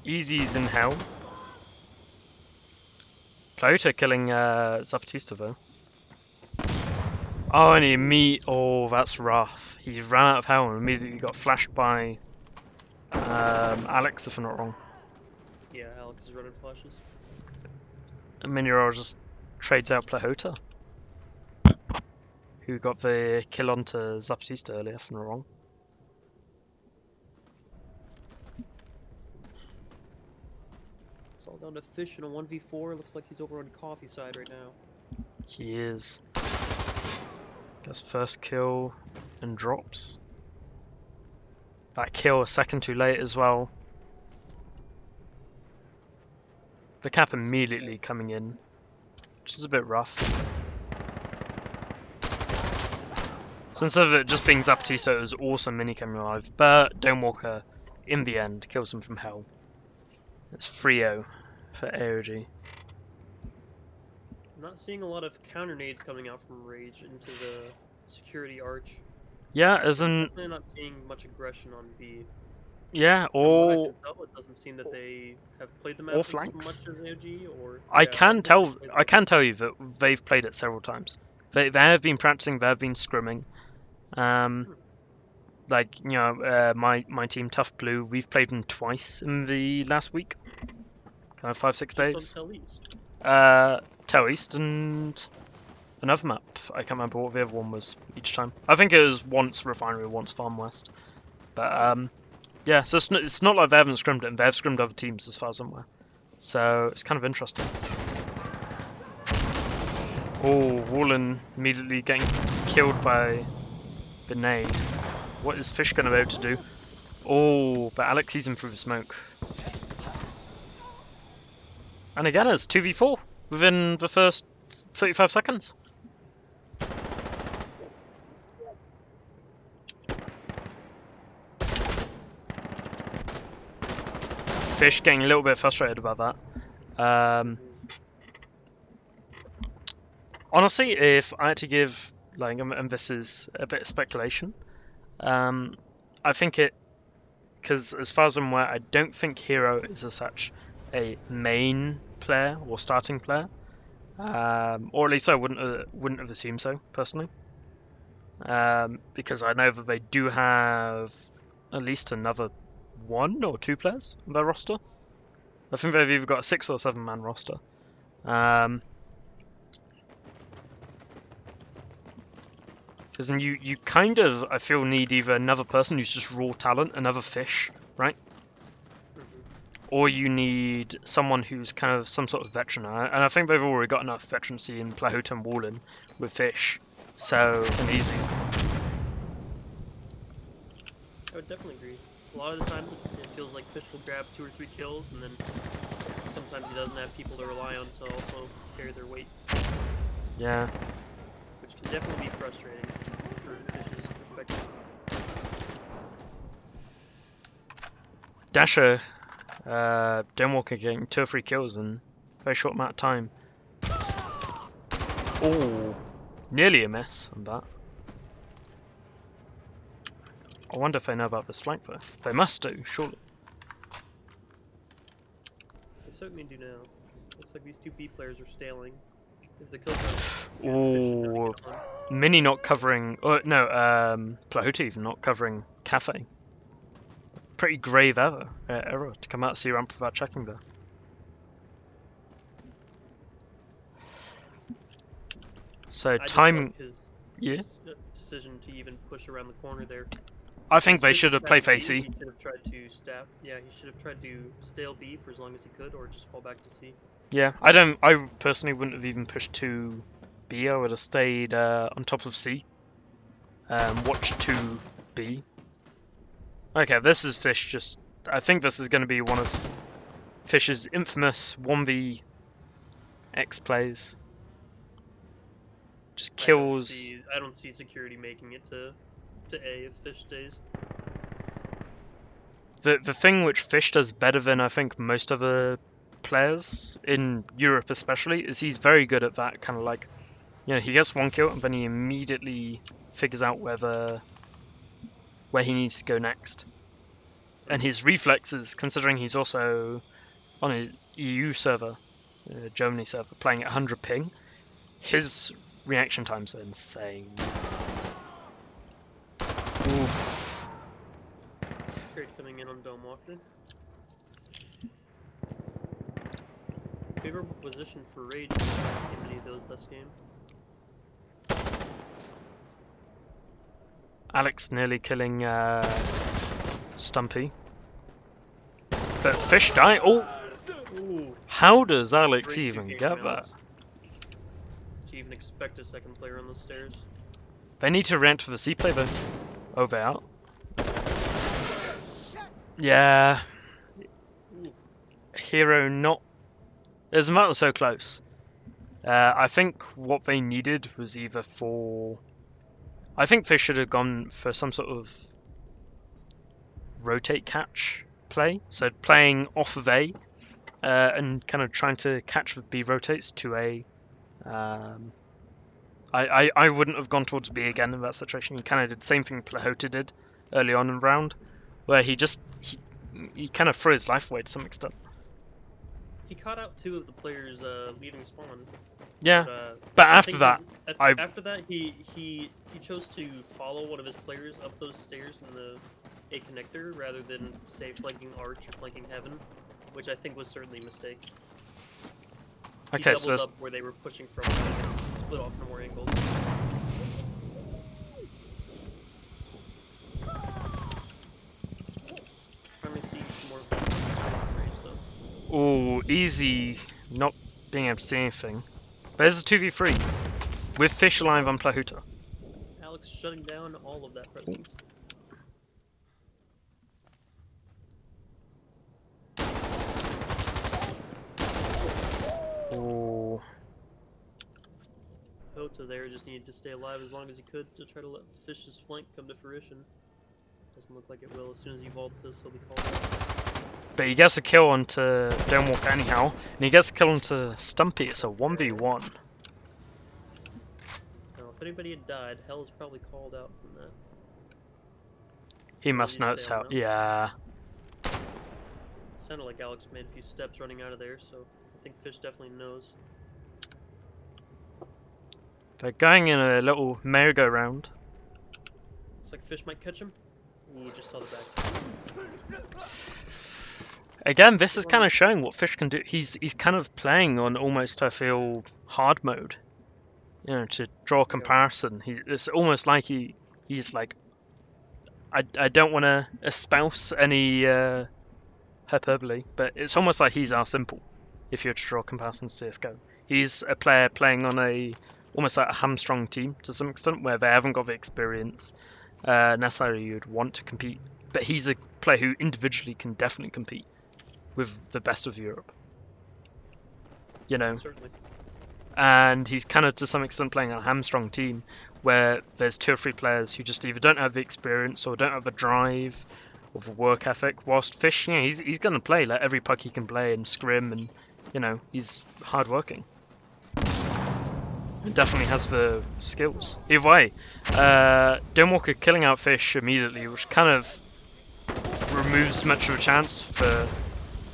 Easy's in hell. Clota killing Zapatista though. Oh, and oh, that's rough. He ran out of hell and immediately got flashed by Alex, if I'm not wrong. Yeah, Alex is running flashes. And Minero just trades out Plahota, who got the kill onto Zapatista earlier, if I'm not wrong. It's all down to Fish in a 1v4. Looks like he's over on Coffee side right now. He is. Gets first kill and drops. That kill a second too late as well. The cap immediately coming in, which is a bit rough. So instead of it just being Zapatista, it was also minicam alive, but Donewalker, in the end, kills him from hell. It's 3-0 for AoG. I'm not seeing a lot of counter nades coming out from Rage into the security arch. Yeah, as in, Definitely not seeing much aggression on B. yeah, From what I all can tell, it doesn't seem that they have played the all map as flanks. much as AoG, or I yeah, can don't think tell. they played I can tell you that they've played it several times. They have been practicing. They have been scrimming. Like you know, my team Tough Blue. We've played them twice in the last week, kind of 5-6 just days. on Tel East. Tel East and another map. I can't remember what the other one was each time. I think it was once Refinery, once Farm West. But yeah, so it's not like they haven't scrimmed it, and they've scrimmed other teams as far as I'm aware. So it's kind of interesting. Oh, Wallen immediately getting killed by the nade. What is Fish going to be able to do? Oh, but Alex sees him through the smoke. And again, it's 2v4 within the first 35 seconds. Fish getting a little bit frustrated about that. Honestly, if I had to give, like, and this is a bit of speculation, I think it, because as far as I'm aware, I don't think Hero is as such a main player or starting player, or at least I wouldn't have assumed so personally, because I know that they do have at least another 1 or 2 players on their roster. I think they've either got a 6 or 7 man roster. Because then you kind of, I feel, need either another person who's just raw talent, another Fish, right? Or you need someone who's kind of some sort of veteran. And I think they've already got enough veterancy in Plahota and Wallen with Fish. So, and Easy. I would definitely agree. A lot of the time, it feels like Fish will grab 2 or 3 kills and then sometimes he doesn't have people to rely on to also carry their weight, Yeah. which can definitely be frustrating for Fish's perspective. Dasher, Dawnwalker getting 2 or 3 kills in a very short amount of time. Oh, nearly a miss on that. I wonder if they know about this flank though. They must do, surely. They certainly do now. Looks like these two B players are staling. If the kill count, Oh, Mini not covering. Oh, no, Plahuti even not covering Cafe. Pretty grave error to come out C ramp without checking there. So time. Yeah. Decision to even push around the corner there. I think they should have played facey. He should have tried to staff. Yeah, he should have tried to stale B for as long as he could, or just fall back to C. Yeah, I personally wouldn't have even pushed to B. I would have stayed on top of C. Watched to B. Okay, this is Fish. Just I think this is going to be one of Fish's infamous 1v X plays. Just kills. I don't see security making it to A if Fish stays. The thing which Fish does better than I think most other players in Europe especially is he's very good at that kind of like, you know, he gets 1 kill and then he immediately figures out where he needs to go next. And his reflexes, considering he's also on a EU server, Germany server, playing at 100 ping, his reaction times are insane. Oof. Trade coming in on Dome Walker. Favorable position for Rage in many of those this game. Alex nearly killing Stumpy. But Fish die. Oh! Ooh, How does Alex great even two-game get rounds. that? To even expect a second player on the stairs. They need to rent for the C play though. Over out. Yeah. Hero not. There's a matter so close. I think what they needed was either for. I think Fish should have gone for some sort of rotate catch play. So playing off of A and kind of trying to catch with B rotates to A. I wouldn't have gone towards B again in that situation. He kind of did the same thing Plahota did early on in the round, where he kind of threw his life away to some extent. He caught out 2 of the players leaving spawn. Yeah, But but after that, after that, he chose to follow one of his players up those stairs in the A connector rather than say flanking Arch or flanking Heaven, which I think was certainly a mistake. He okay, doubled so up where they were pushing from, split off from more angles. Trying to see some more range though. ooh, easy not being able to see anything. But there's a 2v3 with Fish alive on Plahuta. Alex shutting down all of that presence. Ooh. Hota there just needed to stay alive as long as he could to try to let Fish's flank come to fruition. Doesn't look like it will. As soon as he vaults this, he'll be called out. But he gets a kill onto Dawnwalker anyhow, and he gets a kill onto Stumpy. It's a 1v1. Now, if anybody had died, Hell is probably called out from that. He must he's know it's staying how. now. Yeah. Sounded like Alex made a few steps running out of there, so I think Fish definitely knows. They're going in a little merry-go-round. Looks like Fish might catch him. Ooh, just saw the back. Again, this is kind of showing what Fish can do. He's kind of playing on almost, I feel, hard mode. You know, to draw a comparison. It's almost like he's like, I don't want to espouse any hyperbole, but it's almost like he's our simple. If you're to draw comparisons to CS:GO, he's a player playing on almost like a hamstrung team to some extent, where they haven't got the experience necessarily you'd want to compete. But he's a player who individually can definitely compete with the best of Europe. you know, Certainly. and he's kind of to some extent playing a hamstrung team where there's 2 or 3 players who just either don't have the experience or don't have the drive or the work ethic. Whilst Fish, you know, he's going to play like every puck he can play and scrim, and you know, he's hardworking. He definitely has the skills. Either way, Walker killing out Fish immediately, which kind of removes much of a chance for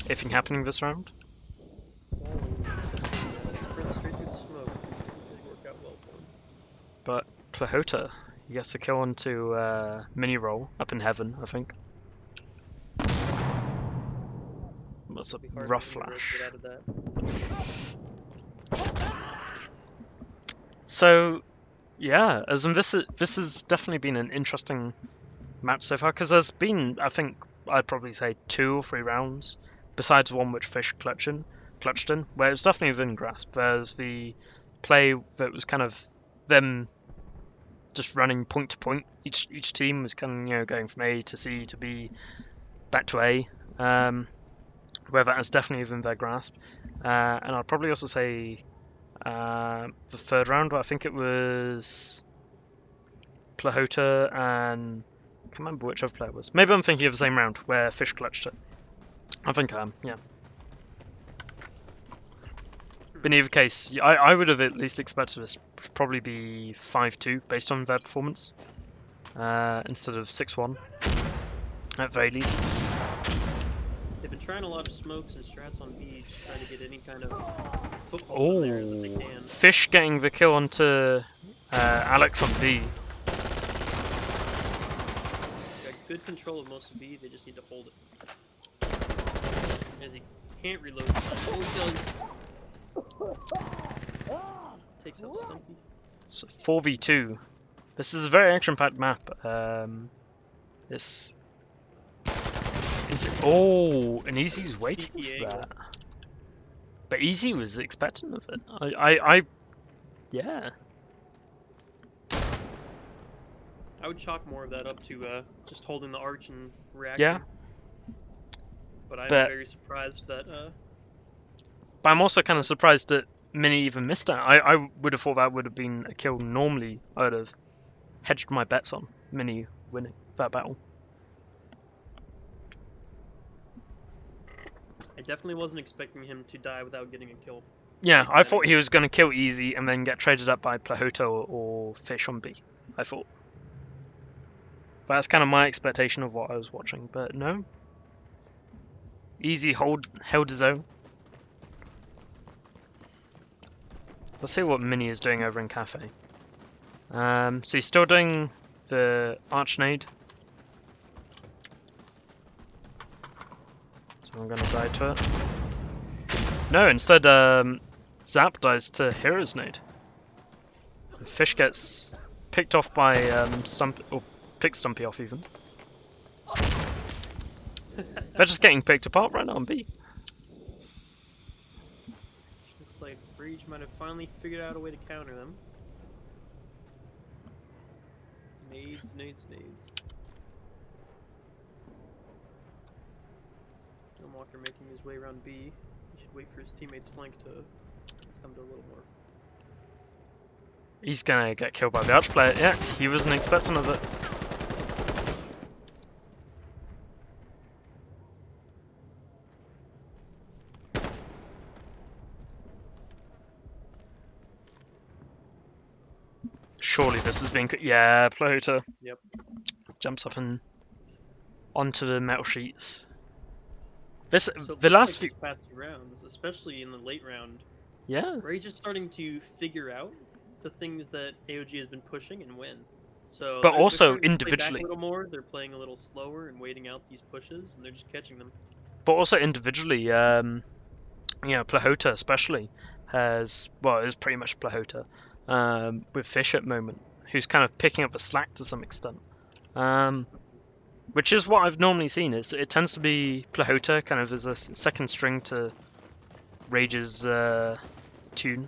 anything happening this round. Sprint straight through the smoke. Didn't work out well for him. But Plahota, he gets a kill onto Mini Roll up in heaven, I think. That's a It'd be hard rough for him to really flash. get out of that. So, yeah, as in this has definitely been an interesting map so far, because there's been, I think, I'd probably say 2 or 3 rounds, besides one which Fish clutched in, where it's definitely within grasp. There's the play that was kind of them just running point to point. Each team was kind of, you know, going from A to C to B, back to A, where that is definitely within their grasp. And I'd probably also say the 3rd round, where I think it was Plahota and I can't remember which other player it was. Maybe I'm thinking of the same round where Fish clutched it. I think I am, yeah. But in either case, I would have at least expected this to probably be 5-2 based on their performance, instead of 6-1, at very least. They've been trying a lot of smokes and strats on B to try to get any kind of football in there that they can. Fish getting the kill onto Alex on B. Got good control of most of B, they just need to hold it. As he can't reload. Oh, he does. Takes out Stumpy. So 4v2. This is a very action-packed map. This is and Easy's waiting for that. But Easy was expectant of it. Yeah. I would chalk more of that up to just holding the arch and reacting. Yeah. But I'm But- very surprised that But I'm also kind of surprised that Mini even missed that. I would have thought that would have been a kill normally. I would have hedged my bets on Mini winning that battle. I definitely wasn't expecting him to die without getting a kill. Yeah, I thought he was going to kill Easy and then get traded up by Plahota or Fish on B. I thought. But that's kind of my expectation of what I was watching. But no. Easy held his own. Let's see what Mini is doing over in Cafe. So he's still doing the Archnade. So I'm going to die to it. No, instead Zap dies to Hero's Nade. And Fish gets picked off by picks Stumpy off even. They're just getting picked apart right now on B. Looks like Rage might have finally figured out a way to counter them. Nades. Walker making his way around B. He should wait for his teammate's flank to come to a little more. He's gonna get killed by the Arch player. Yeah, he wasn't expecting of it. Surely this has been... Yeah, Plahota. Yep. Jumps up and onto the metal sheets. This So the last few... these past 2 rounds, especially in the late round, Yeah. Rage is starting to figure out the things that AoG has been pushing and when. So But they're also starting to play back individually. a little more. They're playing a little slower and waiting out these pushes, and they're just catching them. But also individually, Plahota especially has... Well, it is pretty much Plahota. With Fish at the moment, who's kind of picking up the slack to some extent. Which is what I've normally seen. It tends to be Plahota kind of as a second string to Rage's tune.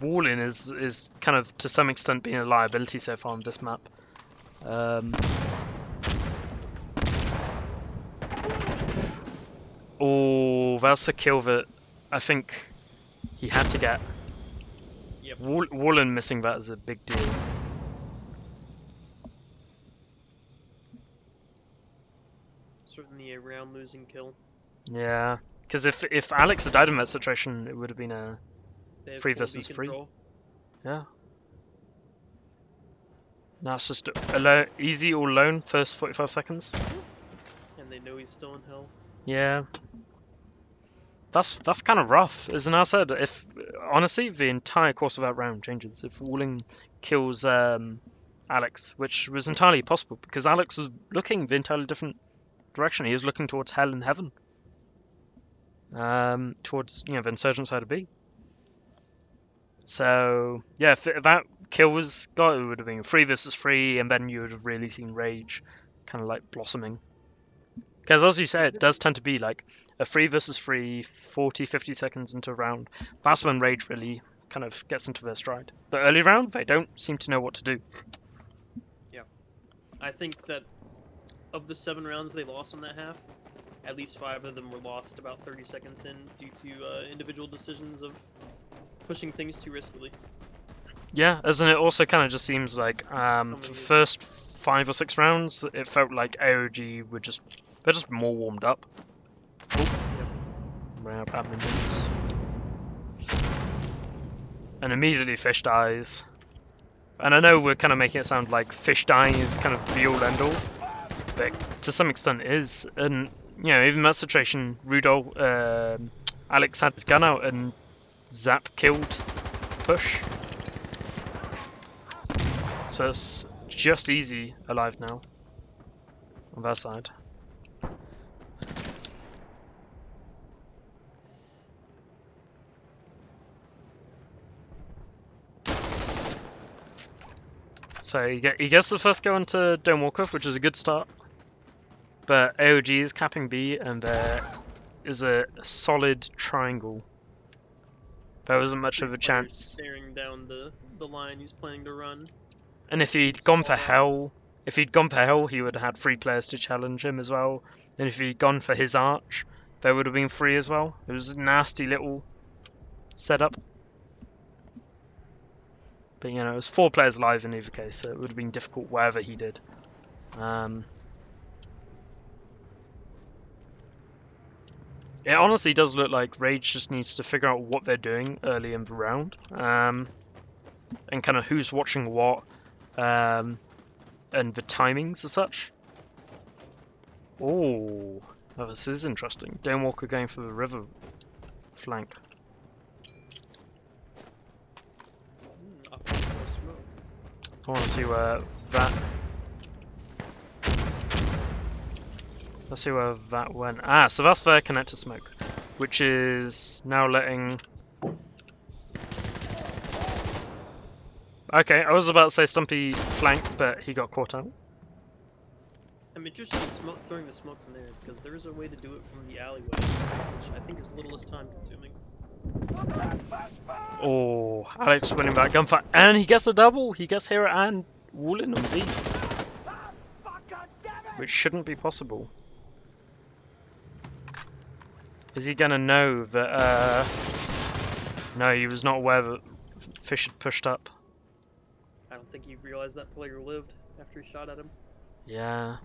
Walling is kind of to some extent being a liability so far on this map. Oh, that's a kill that I think he had to get. Yep. Woolen missing that is a big deal. Certainly a round losing kill. Yeah, because if Alex had died in that situation, it would have been a They have 3 full versus B 3. control. Yeah. Now it's just easy all alone first 45 seconds. And they know he's still in hell. Yeah. That's kind of rough, isn't it? I said, if honestly the entire course of that round changes if Wooling kills Alex, which was entirely possible because Alex was looking the entirely different direction. He was looking towards hell and heaven, towards the insurgent side of B. So yeah, if that kill was got, it would have been 3 versus 3, and then you would have really seen Rage kind of like blossoming. Because as you say, it does tend to be like a 3 versus 3, 40, 50 seconds into a round. That's when Rage really kind of gets into their stride. But early round, they don't seem to know what to do. Yeah. I think that of the 7 rounds they lost on that half, at least 5 of them were lost about 30 seconds in due to individual decisions of pushing things too riskily. Yeah, as in it also kind of just seems like for the first 5 or 6 rounds, it felt like AoG they're just more warmed up. Oh. Ran up admin moves. And immediately Fish dies. And I know we're kind of making it sound like Fish dying is kind of the all end all, but to some extent it is. And even that situation, Alex had his gun out and Zap killed Push. So it's just easy alive now on their side. So he gets the first go into Dome Walker, which is a good start. But AoG is capping B, and there is a solid triangle. There wasn't much of a chance. Staring down the line he's planning to run. And if he'd gone for hell, he would have had 3 players to challenge him as well. And if he'd gone for his arch, there would have been 3 as well. It was a nasty little setup. But it was 4 players live in either case, so it would have been difficult wherever he did. It honestly does look like Rage just needs to figure out what they're doing early in the round, and kind of who's watching what, and the timings as such. Oh, this is interesting. Dome Walker going for the river flank. I want to see where that. Let's see where that went. Ah, so that's their connector smoke, which is now letting. Okay, I was about to say Stumpy flank, but he got caught out. I'm interested in throwing the smoke from there because there is a way to do it from the alleyway, which I think is a little less time consuming. Oh, Alex winning back gunfight, and he gets a double. He gets Hero and Woolen on B, which shouldn't be possible. Is he gonna know that? No, he was not aware that Fish had pushed up. I don't think he realized that player lived after he shot at him. Yeah.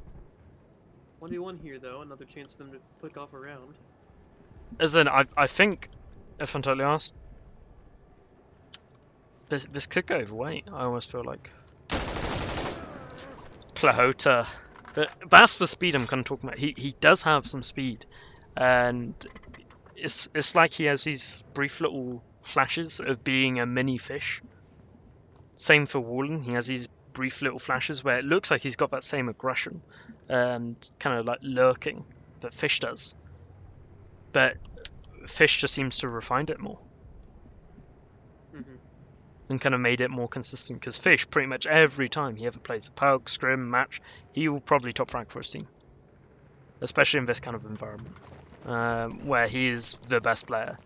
1v1 here though, another chance for them to click off a round. As in, I think, if I'm totally honest, this could go either way. I almost feel like Plahota, but that's the speed I'm kind of talking about. He does have some speed, and it's like he has these brief little flashes of being a mini Fish. Same for Woolen. He has these brief little flashes where it looks like he's got that same aggression and kind of like lurking that Fish does, but Fish just seems to have refined it more. And kind of made it more consistent, because Fish, pretty much every time he ever plays a Pug, Scrim, match, he will probably top rank for his team. Especially in this kind of environment, where he is the best player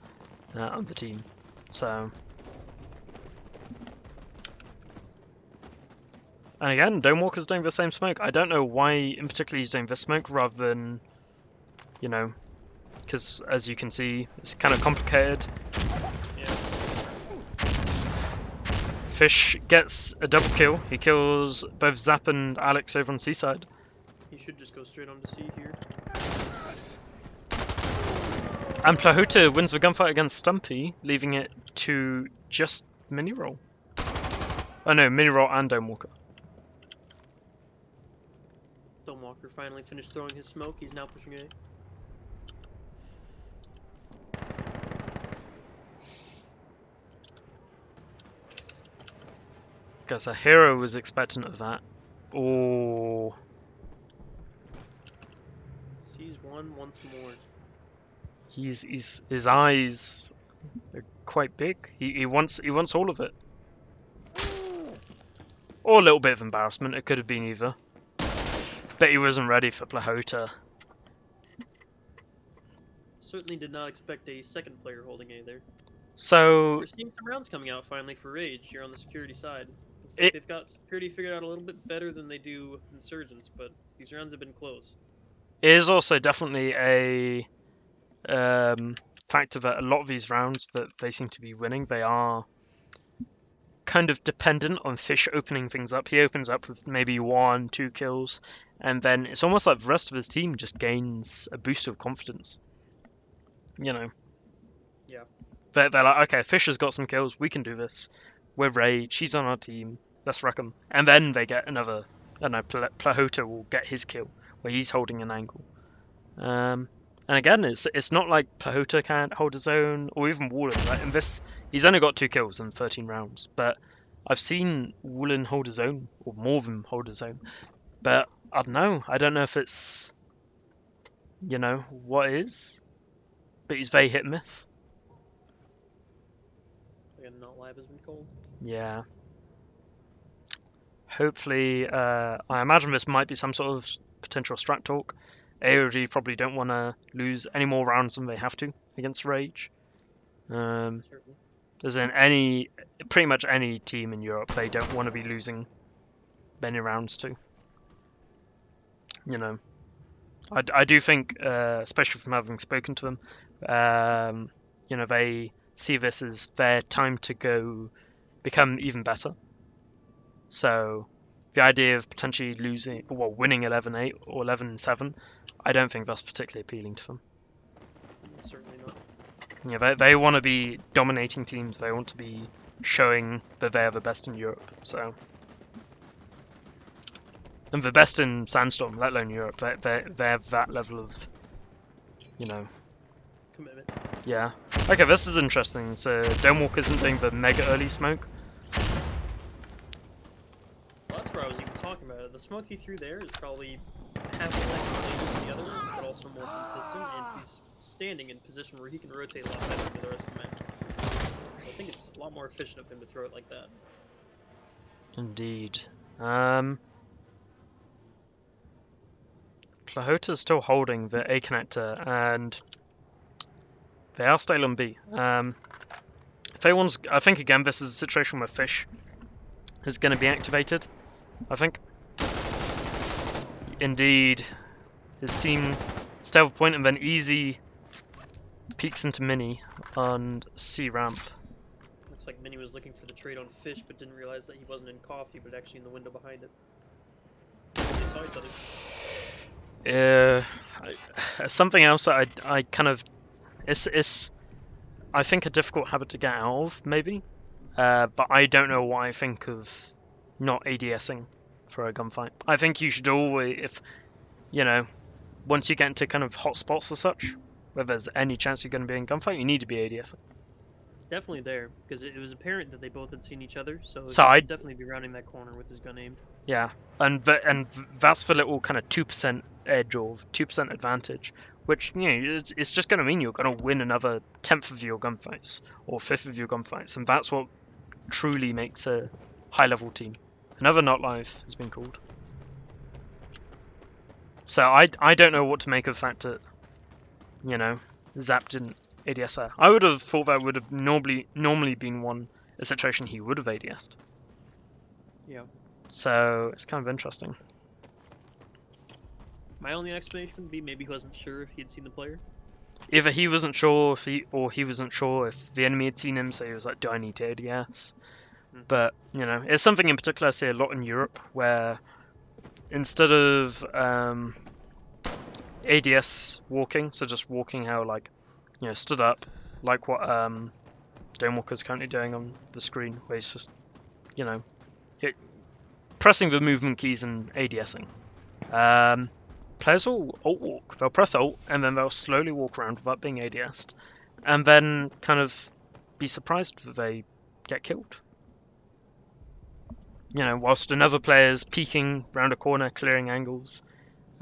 on the team. So, and again, Dome Walker's doing the same smoke. I don't know why in particular he's doing this smoke rather than, because as you can see, it's kind of complicated. Yeah. Fish gets a double kill. He kills both Zap and Alex over on Seaside. He should just go straight on to C here. And Plahuta wins the gunfight against Stumpy, leaving it to just Mini Roll. Oh no, Mini Roll and Dome Walker. Stonewalker finally finished throwing his smoke. He's now pushing A. Guess a hero was expectant of that. Oh, Sees one once more. his eyes are quite big. He wants all of it. Or a little bit of embarrassment. It could have been either. Bet he wasn't ready for Plahota. Certainly did not expect a second player holding A there. So We're seeing some rounds coming out finally for Rage here on the security side. Looks like they've got security figured out a little bit better than they do Insurgents, but these rounds have been close. it is also definitely a factor that a lot of these rounds that they seem to be winning, they are kind of dependent on Fish opening things up. He opens up with maybe 1-2 kills, and then it's almost like the rest of his team just gains a boost of confidence. You know. Yeah. They're like, okay, Fish has got some kills, we can do this. We're Rage, he's on our team, let's wreck him. And then they get another, I don't know, Plahota will get his kill, where he's holding an angle. And again, it's not like Plahota can't hold his own, or even Woolen, right? In this, he's only got 2 kills in 13 rounds, but I've seen Woolen hold his own, or more of him hold his own. But I don't know if it's, you know, what is, but he's very hit and miss. Like a not live has been called. Yeah. Hopefully, I imagine this might be some sort of potential strat talk. AoG probably don't want to lose any more rounds than they have to against Rage. Certainly. As in pretty much any team in Europe, they don't want to be losing many rounds to. You know, I do think, especially from having spoken to them, you know, they see this as their time to go become even better. So the idea of potentially winning 11-8 or 11-7, I don't think that's particularly appealing to them. Certainly not. Yeah, they want to be dominating teams. They want to be showing that they are the best in Europe. So, and the best in Sandstorm, let alone Europe. They have that level of, you know, Commitment. yeah. Okay, this is interesting. So Domewalk isn't doing the mega early smoke. Well, that's where I was even talking about it. The smoke he threw there is probably half a second later than the other one, but also more consistent, and he's standing in position where he can rotate a lot better for the rest of the map. So I think it's a lot more efficient of him to throw it like that. Indeed. Plahota's still holding the A connector, and they are still on B. I think again this is a situation where Fish is going to be activated. I think. Indeed, his team stealth point and then easy peeks into Mini on C ramp. Looks like Minnie was looking for the trade on Fish, but didn't realize that he wasn't in coffee, but actually in the window behind it. They saw each other. Something else that I kind of it's I think a difficult habit to get out of maybe, but I don't know what I think of not ADSing for a gunfight. I think you should always, if you know, once you get into kind of hot spots as such, where there's any chance you're going to be in gunfight, you need to be ADSing. Definitely there, because it was apparent that they both had seen each other, so I'd definitely be rounding that corner with his gun aimed. Yeah, and that's the little kind of 2% edge or 2% advantage, which, you know, it's just going to mean you're going to win another 10th of your gunfights or 5th of your gunfights, and that's what truly makes a high-level team. Another not live has been called. So I don't know what to make of the fact that, you know, Zap didn't ADS there. I would have thought that would have normally been a situation he would have ADS'd. Yeah. So it's kind of interesting. My only explanation would be maybe he wasn't sure if he had seen the player. either he wasn't sure if he wasn't sure if the enemy had seen him, so he was like, "Do I need to ADS?" But you know, it's something in particular I see a lot in Europe where instead of ADS walking, so just walking how like stood up, like what Donewalker's currently doing on the screen, where he's just pressing the movement keys and ADSing. Players will alt walk. They'll press alt and then they'll slowly walk around without being ADS'd, and then kind of be surprised that they get killed. Whilst another player's peeking round a corner, clearing angles,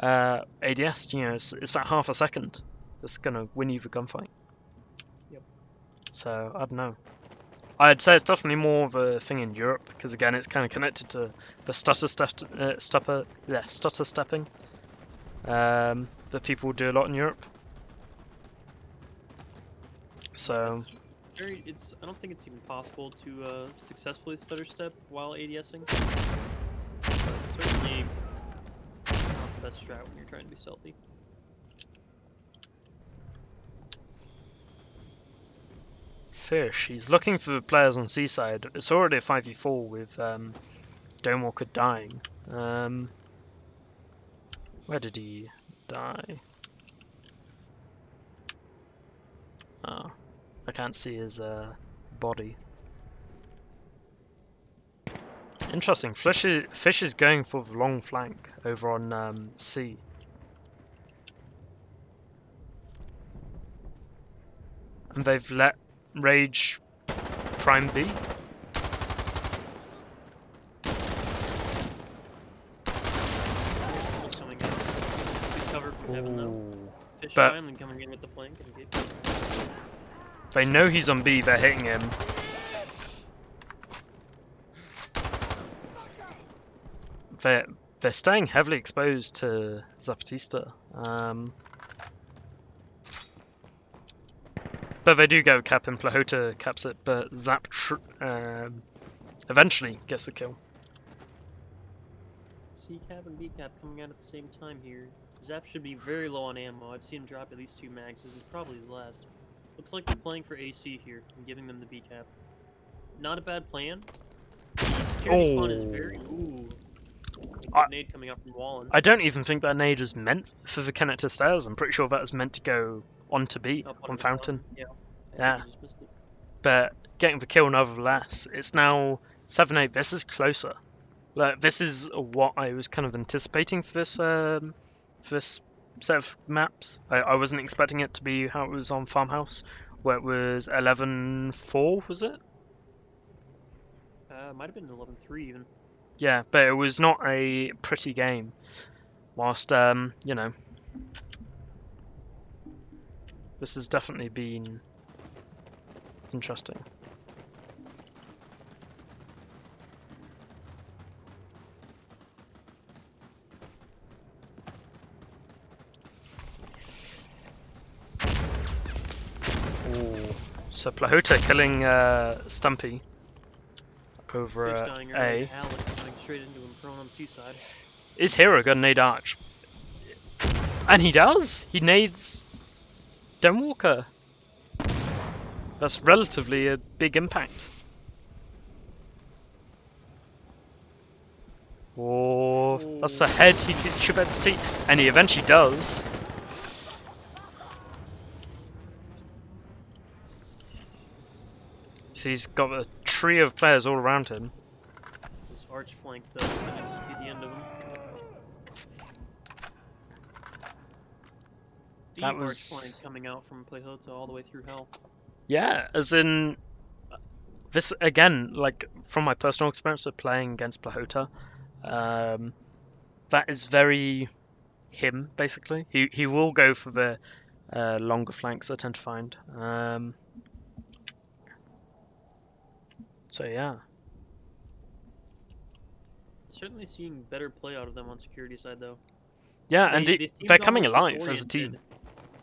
ADS'd, it's about half a second that's gonna win you the gunfight. Yep. So I don't know. I'd say it's definitely more of a thing in Europe because again, it's kind of connected to the stutter stepping that people do a lot in Europe. So I don't think it's even possible to successfully stutter step while ADSing. But it's certainly not the best strat when you're trying to be stealthy. Fish, he's looking for the players on Seaside. It's already a 5v4 with Donewalker dying. Where did he die? Oh, I can't see his body. Interesting. Fish is going for the long flank over on C. And they've let Rage prime B. Almost coming in. Good cover from Heaven though. Fish But- finally coming in with the flank and get. They know he's on B, they're hitting him. They're staying heavily exposed to Zapatista. But they do go cap and Plahota caps it, but Zap eventually gets the kill. C cap and B cap coming out at the same time here. Zap should be very low on ammo. I've seen him drop at least 2 mags. This is probably his last. Looks like they're playing for AC here and giving them the B cap. Not a bad plan. Security spawn is very. Ooh. Nade coming up from Wallen. I don't even think that nade is meant for the connector stairs. I'm pretty sure that was meant to go onto B, Up on Fountain. Yeah. Yeah. I think he just missed it. But getting the kill nevertheless. It's now 7-8. This is closer. Like, this is what I was kind of anticipating for this set of maps. I wasn't expecting it to be how it was on Farmhouse, where it was 11-4, was it? Might have been 11-3 even. Yeah, but it was not a pretty game. Whilst, this has definitely been interesting. Ooh. So Plahota killing Stumpy over Fish dying A. early. Alex coming straight into him, prone on Seaside. Is Hero gonna nade Arch? And he does! He nades Donewalker. That's relatively a big impact. Oh, that's the head he should be able to see. And he eventually does. So he's got a tree of players all around him. This arch flank though, that might be the end of him. Deep That arch was- flank coming out from Plahota all the way through hell. Yeah, as in this again, like from my personal experience of playing against Plahota, that is very him basically. He will go for the longer flanks, I tend to find. So yeah, Certainly seeing better play out of them on security side though. yeah, and seemed they're coming almost alive as a team. disoriented.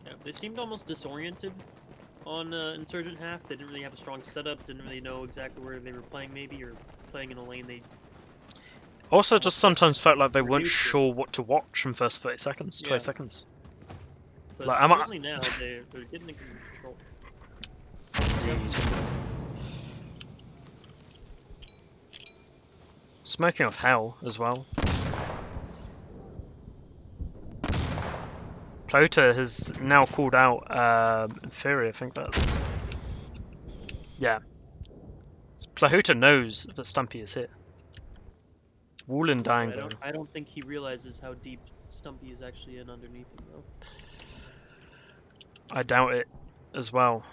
Yeah, they seemed almost disoriented on Insurgent half. They didn't really have a strong setup, didn't really know exactly where they were playing maybe, or playing in a lane they... Also, just sometimes felt like they weren't Reduced it. sure what to watch in first 30 seconds, 20 Yeah. seconds. but Like, certainly now they're getting in control. Indeed. Smoking off hell as well. Plota has now called out Inferi, I think that's... Yeah. Plahota knows that Stumpy is here. Woolen dying But though. I don't think he realizes how deep Stumpy is actually in underneath him though. I doubt it as well.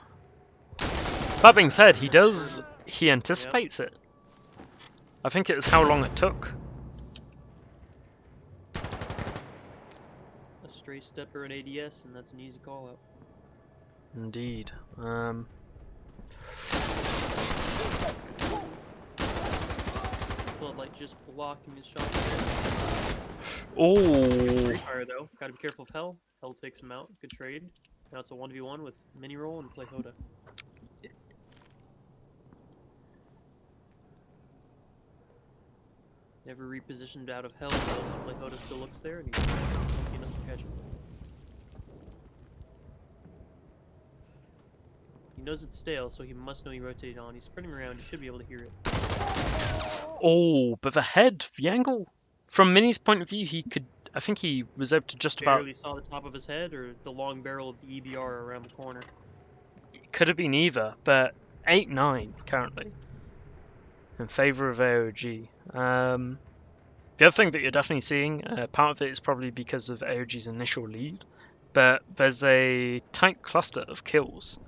That being said, he anticipates it. I think it was how long it took. A stray step or an ADS, and that's an easy call out. Indeed. Felt like just blocking his shot there. Oh, Free fire though. Gotta be careful of Hell. Hell takes him out. Good trade. Now it's a 1v1 with mini roll and play Hoda. Never repositioned out of Hell, so play Hoda still looks there, and he's lucky enough to catch him. He knows it's stale, so he must know he rotated on. He's sprinting around. He should be able to hear it. oh, but the head, the angle. From Mini's point of view, he could. I think he was able to just about. Barely saw the top of his head or the long barrel of the EBR around the corner. Could have been either, but 8-9 currently in favor of AoG. The other thing that you're definitely seeing, part of it is probably because of AoG's initial lead, but there's a tight cluster of kills,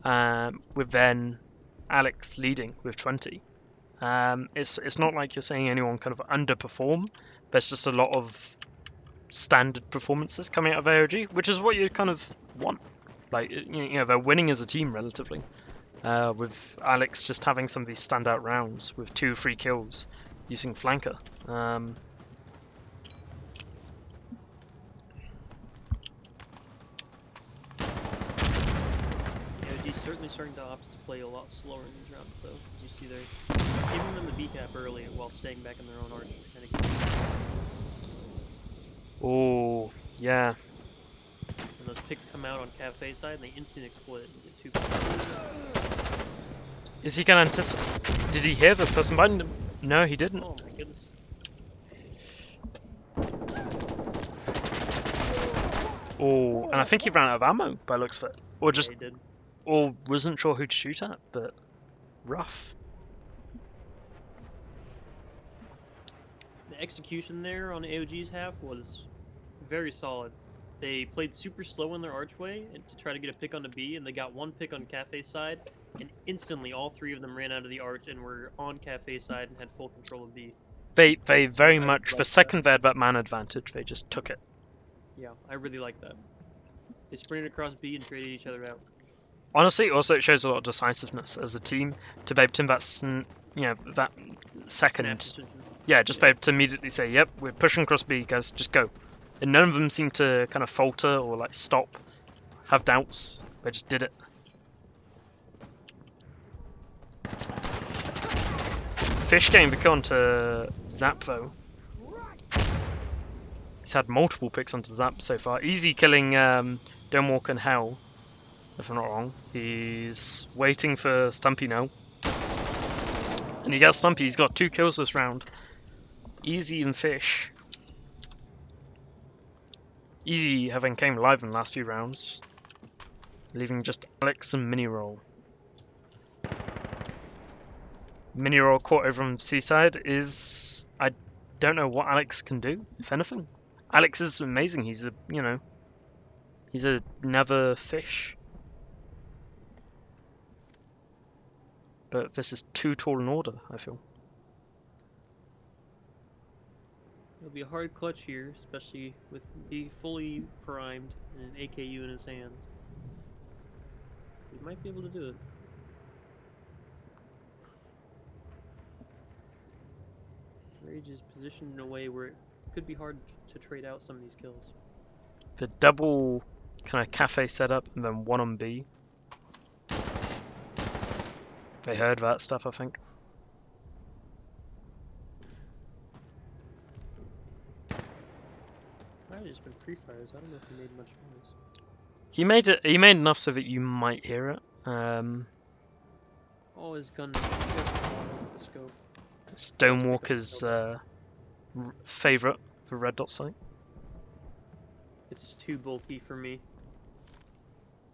with then Alex leading with 20. It's not like you're seeing anyone kind of underperform. There's just a lot of standard performances coming out of AoG, which is what you kind of want. Like, you know, they're winning as a team relatively, with Alex just having some of these standout rounds with 2 free kills using flanker. AoG certainly starting to opt to play a lot slower in these rounds, though. As you see, they're giving them the B cap early while staying back in their own arch. Oh, yeah. And those picks come out on Cafe side, and they instantly exploit it and get 2 picks. Is he gonna anticipate? Did he hear the person behind him? No, he didn't. Oh my goodness. Oh, and I think he ran out of ammo by the looks of it. Or just, Yeah, he did. or wasn't sure who to shoot at, but rough. The execution there on AoG's half was very solid. They played super slow in their archway and to try to get a pick on the B, and they got 1 pick on Cafe side, and instantly all 3 of them ran out of the arch and were on Cafe side and had full control of B. They very I much, like the second they had that man advantage, they just took it. Yeah, I really like that. They sprinted across B and traded each other out. Honestly, also it shows a lot of decisiveness as a team to be able to that second, Snap decision. yeah, just be able to immediately say, yep, we're pushing across B, guys, just go. And none of them seemed to kind of falter or like stop, have doubts. They just did it. Fish getting the kill onto Zap though. He's had multiple picks onto Zap so far. Easy killing Donewalk and Hell, if I'm not wrong. He's waiting for Stumpy now. And he gets Stumpy. He's got 2 kills this round. Easy and Fish. Easy having came alive in the last few rounds. Leaving just Alex and Mini Roll. Mini Roll caught over on Seaside is... I don't know what Alex can do, if anything. Alex is amazing. He's he's another fish. But this is too tall an order, I feel. It'll be a hard clutch here, especially with B fully primed and an AKU in his hands. He might be able to do it. Rage is positioned in a way where it could be hard to trade out some of these kills. The double kind of cafe setup and then 1 on B. They heard that stuff, I think. Probably just been pre-fires. I don't know if he made much noise. He made it. He made enough so that you might hear it. Oh, his gun. The scope. Stonewalker's favorite for red dot sight. It's too bulky for me.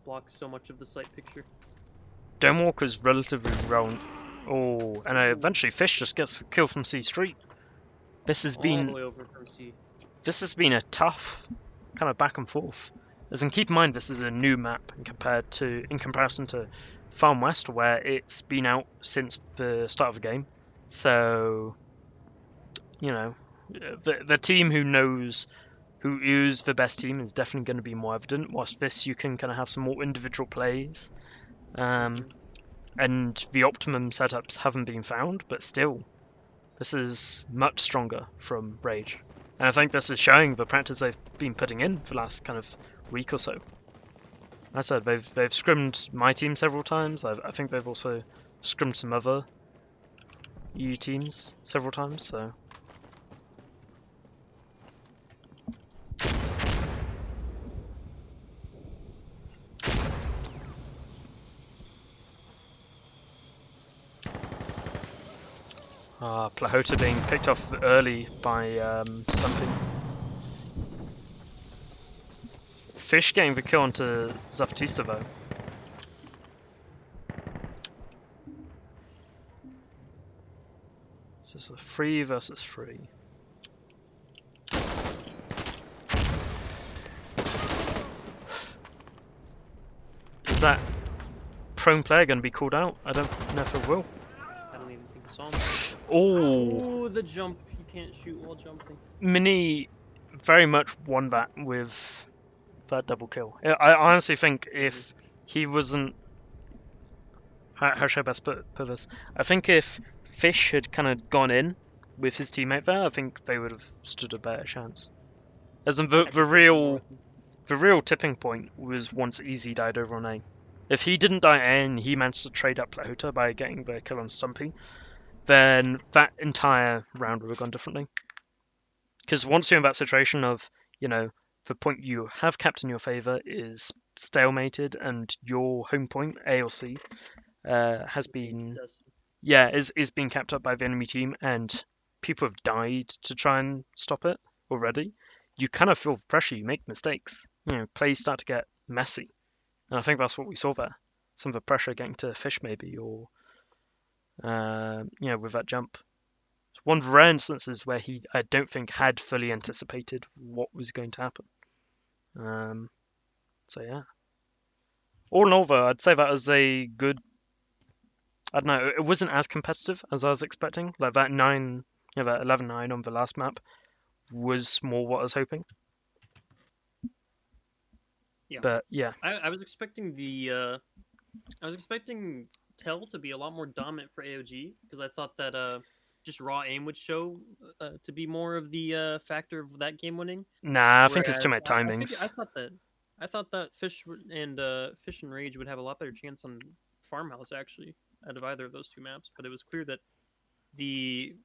Blocks so much of the sight picture. Stonewalker's relatively round. Oh, and eventually Fish just gets a kill from C Street. This has All the been way over from C. this has been a tough kind of back and forth. As in, keep in mind this is a new map in comparison to Farm West, where it's been out since the start of the game. So, you know, the team who is the best team is definitely going to be more evident. Whilst this, you can kind of have some more individual plays, and the optimum setups haven't been found. But still, this is much stronger from Rage, and I think this is showing the practice they've been putting in for the last kind of week or so. As I said, they've scrimmed my team several times. I think they've also scrimmed some other EU teams several times. So. Plahota being picked off early by Stumpy. Fish getting the kill onto Zapatista though. So it's a 3 versus 3. Is that prone player going to be called out? I don't know if it will. I don't even think I saw him. Oh, Oh, the jump. You can't shoot while jumping. Mini very much won that with that double kill. I honestly think if he wasn't... How should I best put this? I think if Fish had kind of gone in with his teammate there, I think they would have stood a better chance. As in the real tipping point was once Easy died over on A. If he didn't die A and he managed to trade up Plahota by getting the kill on Stumpy, then that entire round would have gone differently. Because once you're in that situation of, you know, the point you have kept in your favour is stalemated and your home point, A or C, has been... Yeah, is being kept up by the enemy team and people have died to try and stop it already, you kind of feel the pressure, you make mistakes. You know, plays start to get messy. And I think that's what we saw there. Some of the pressure getting to Fish maybe, or, you know, with that jump. It's one of the rare instances where he, I don't think, had fully anticipated what was going to happen. So yeah. All in all though, I'd say that was a good... I don't know, it wasn't as competitive as I was expecting. Like that 9, you know, that 11-9 on the last map was more what I was hoping. Yeah. But yeah. I was expecting the I was expecting Tell to be a lot more dominant for AoG because I thought that just raw aim would show to be more of the factor of that game winning. Nah, I think it's too many Whereas timings. I thought that Fish and Rage would have a lot better chance on Farmhouse actually out of either of those two maps, but it was clear that the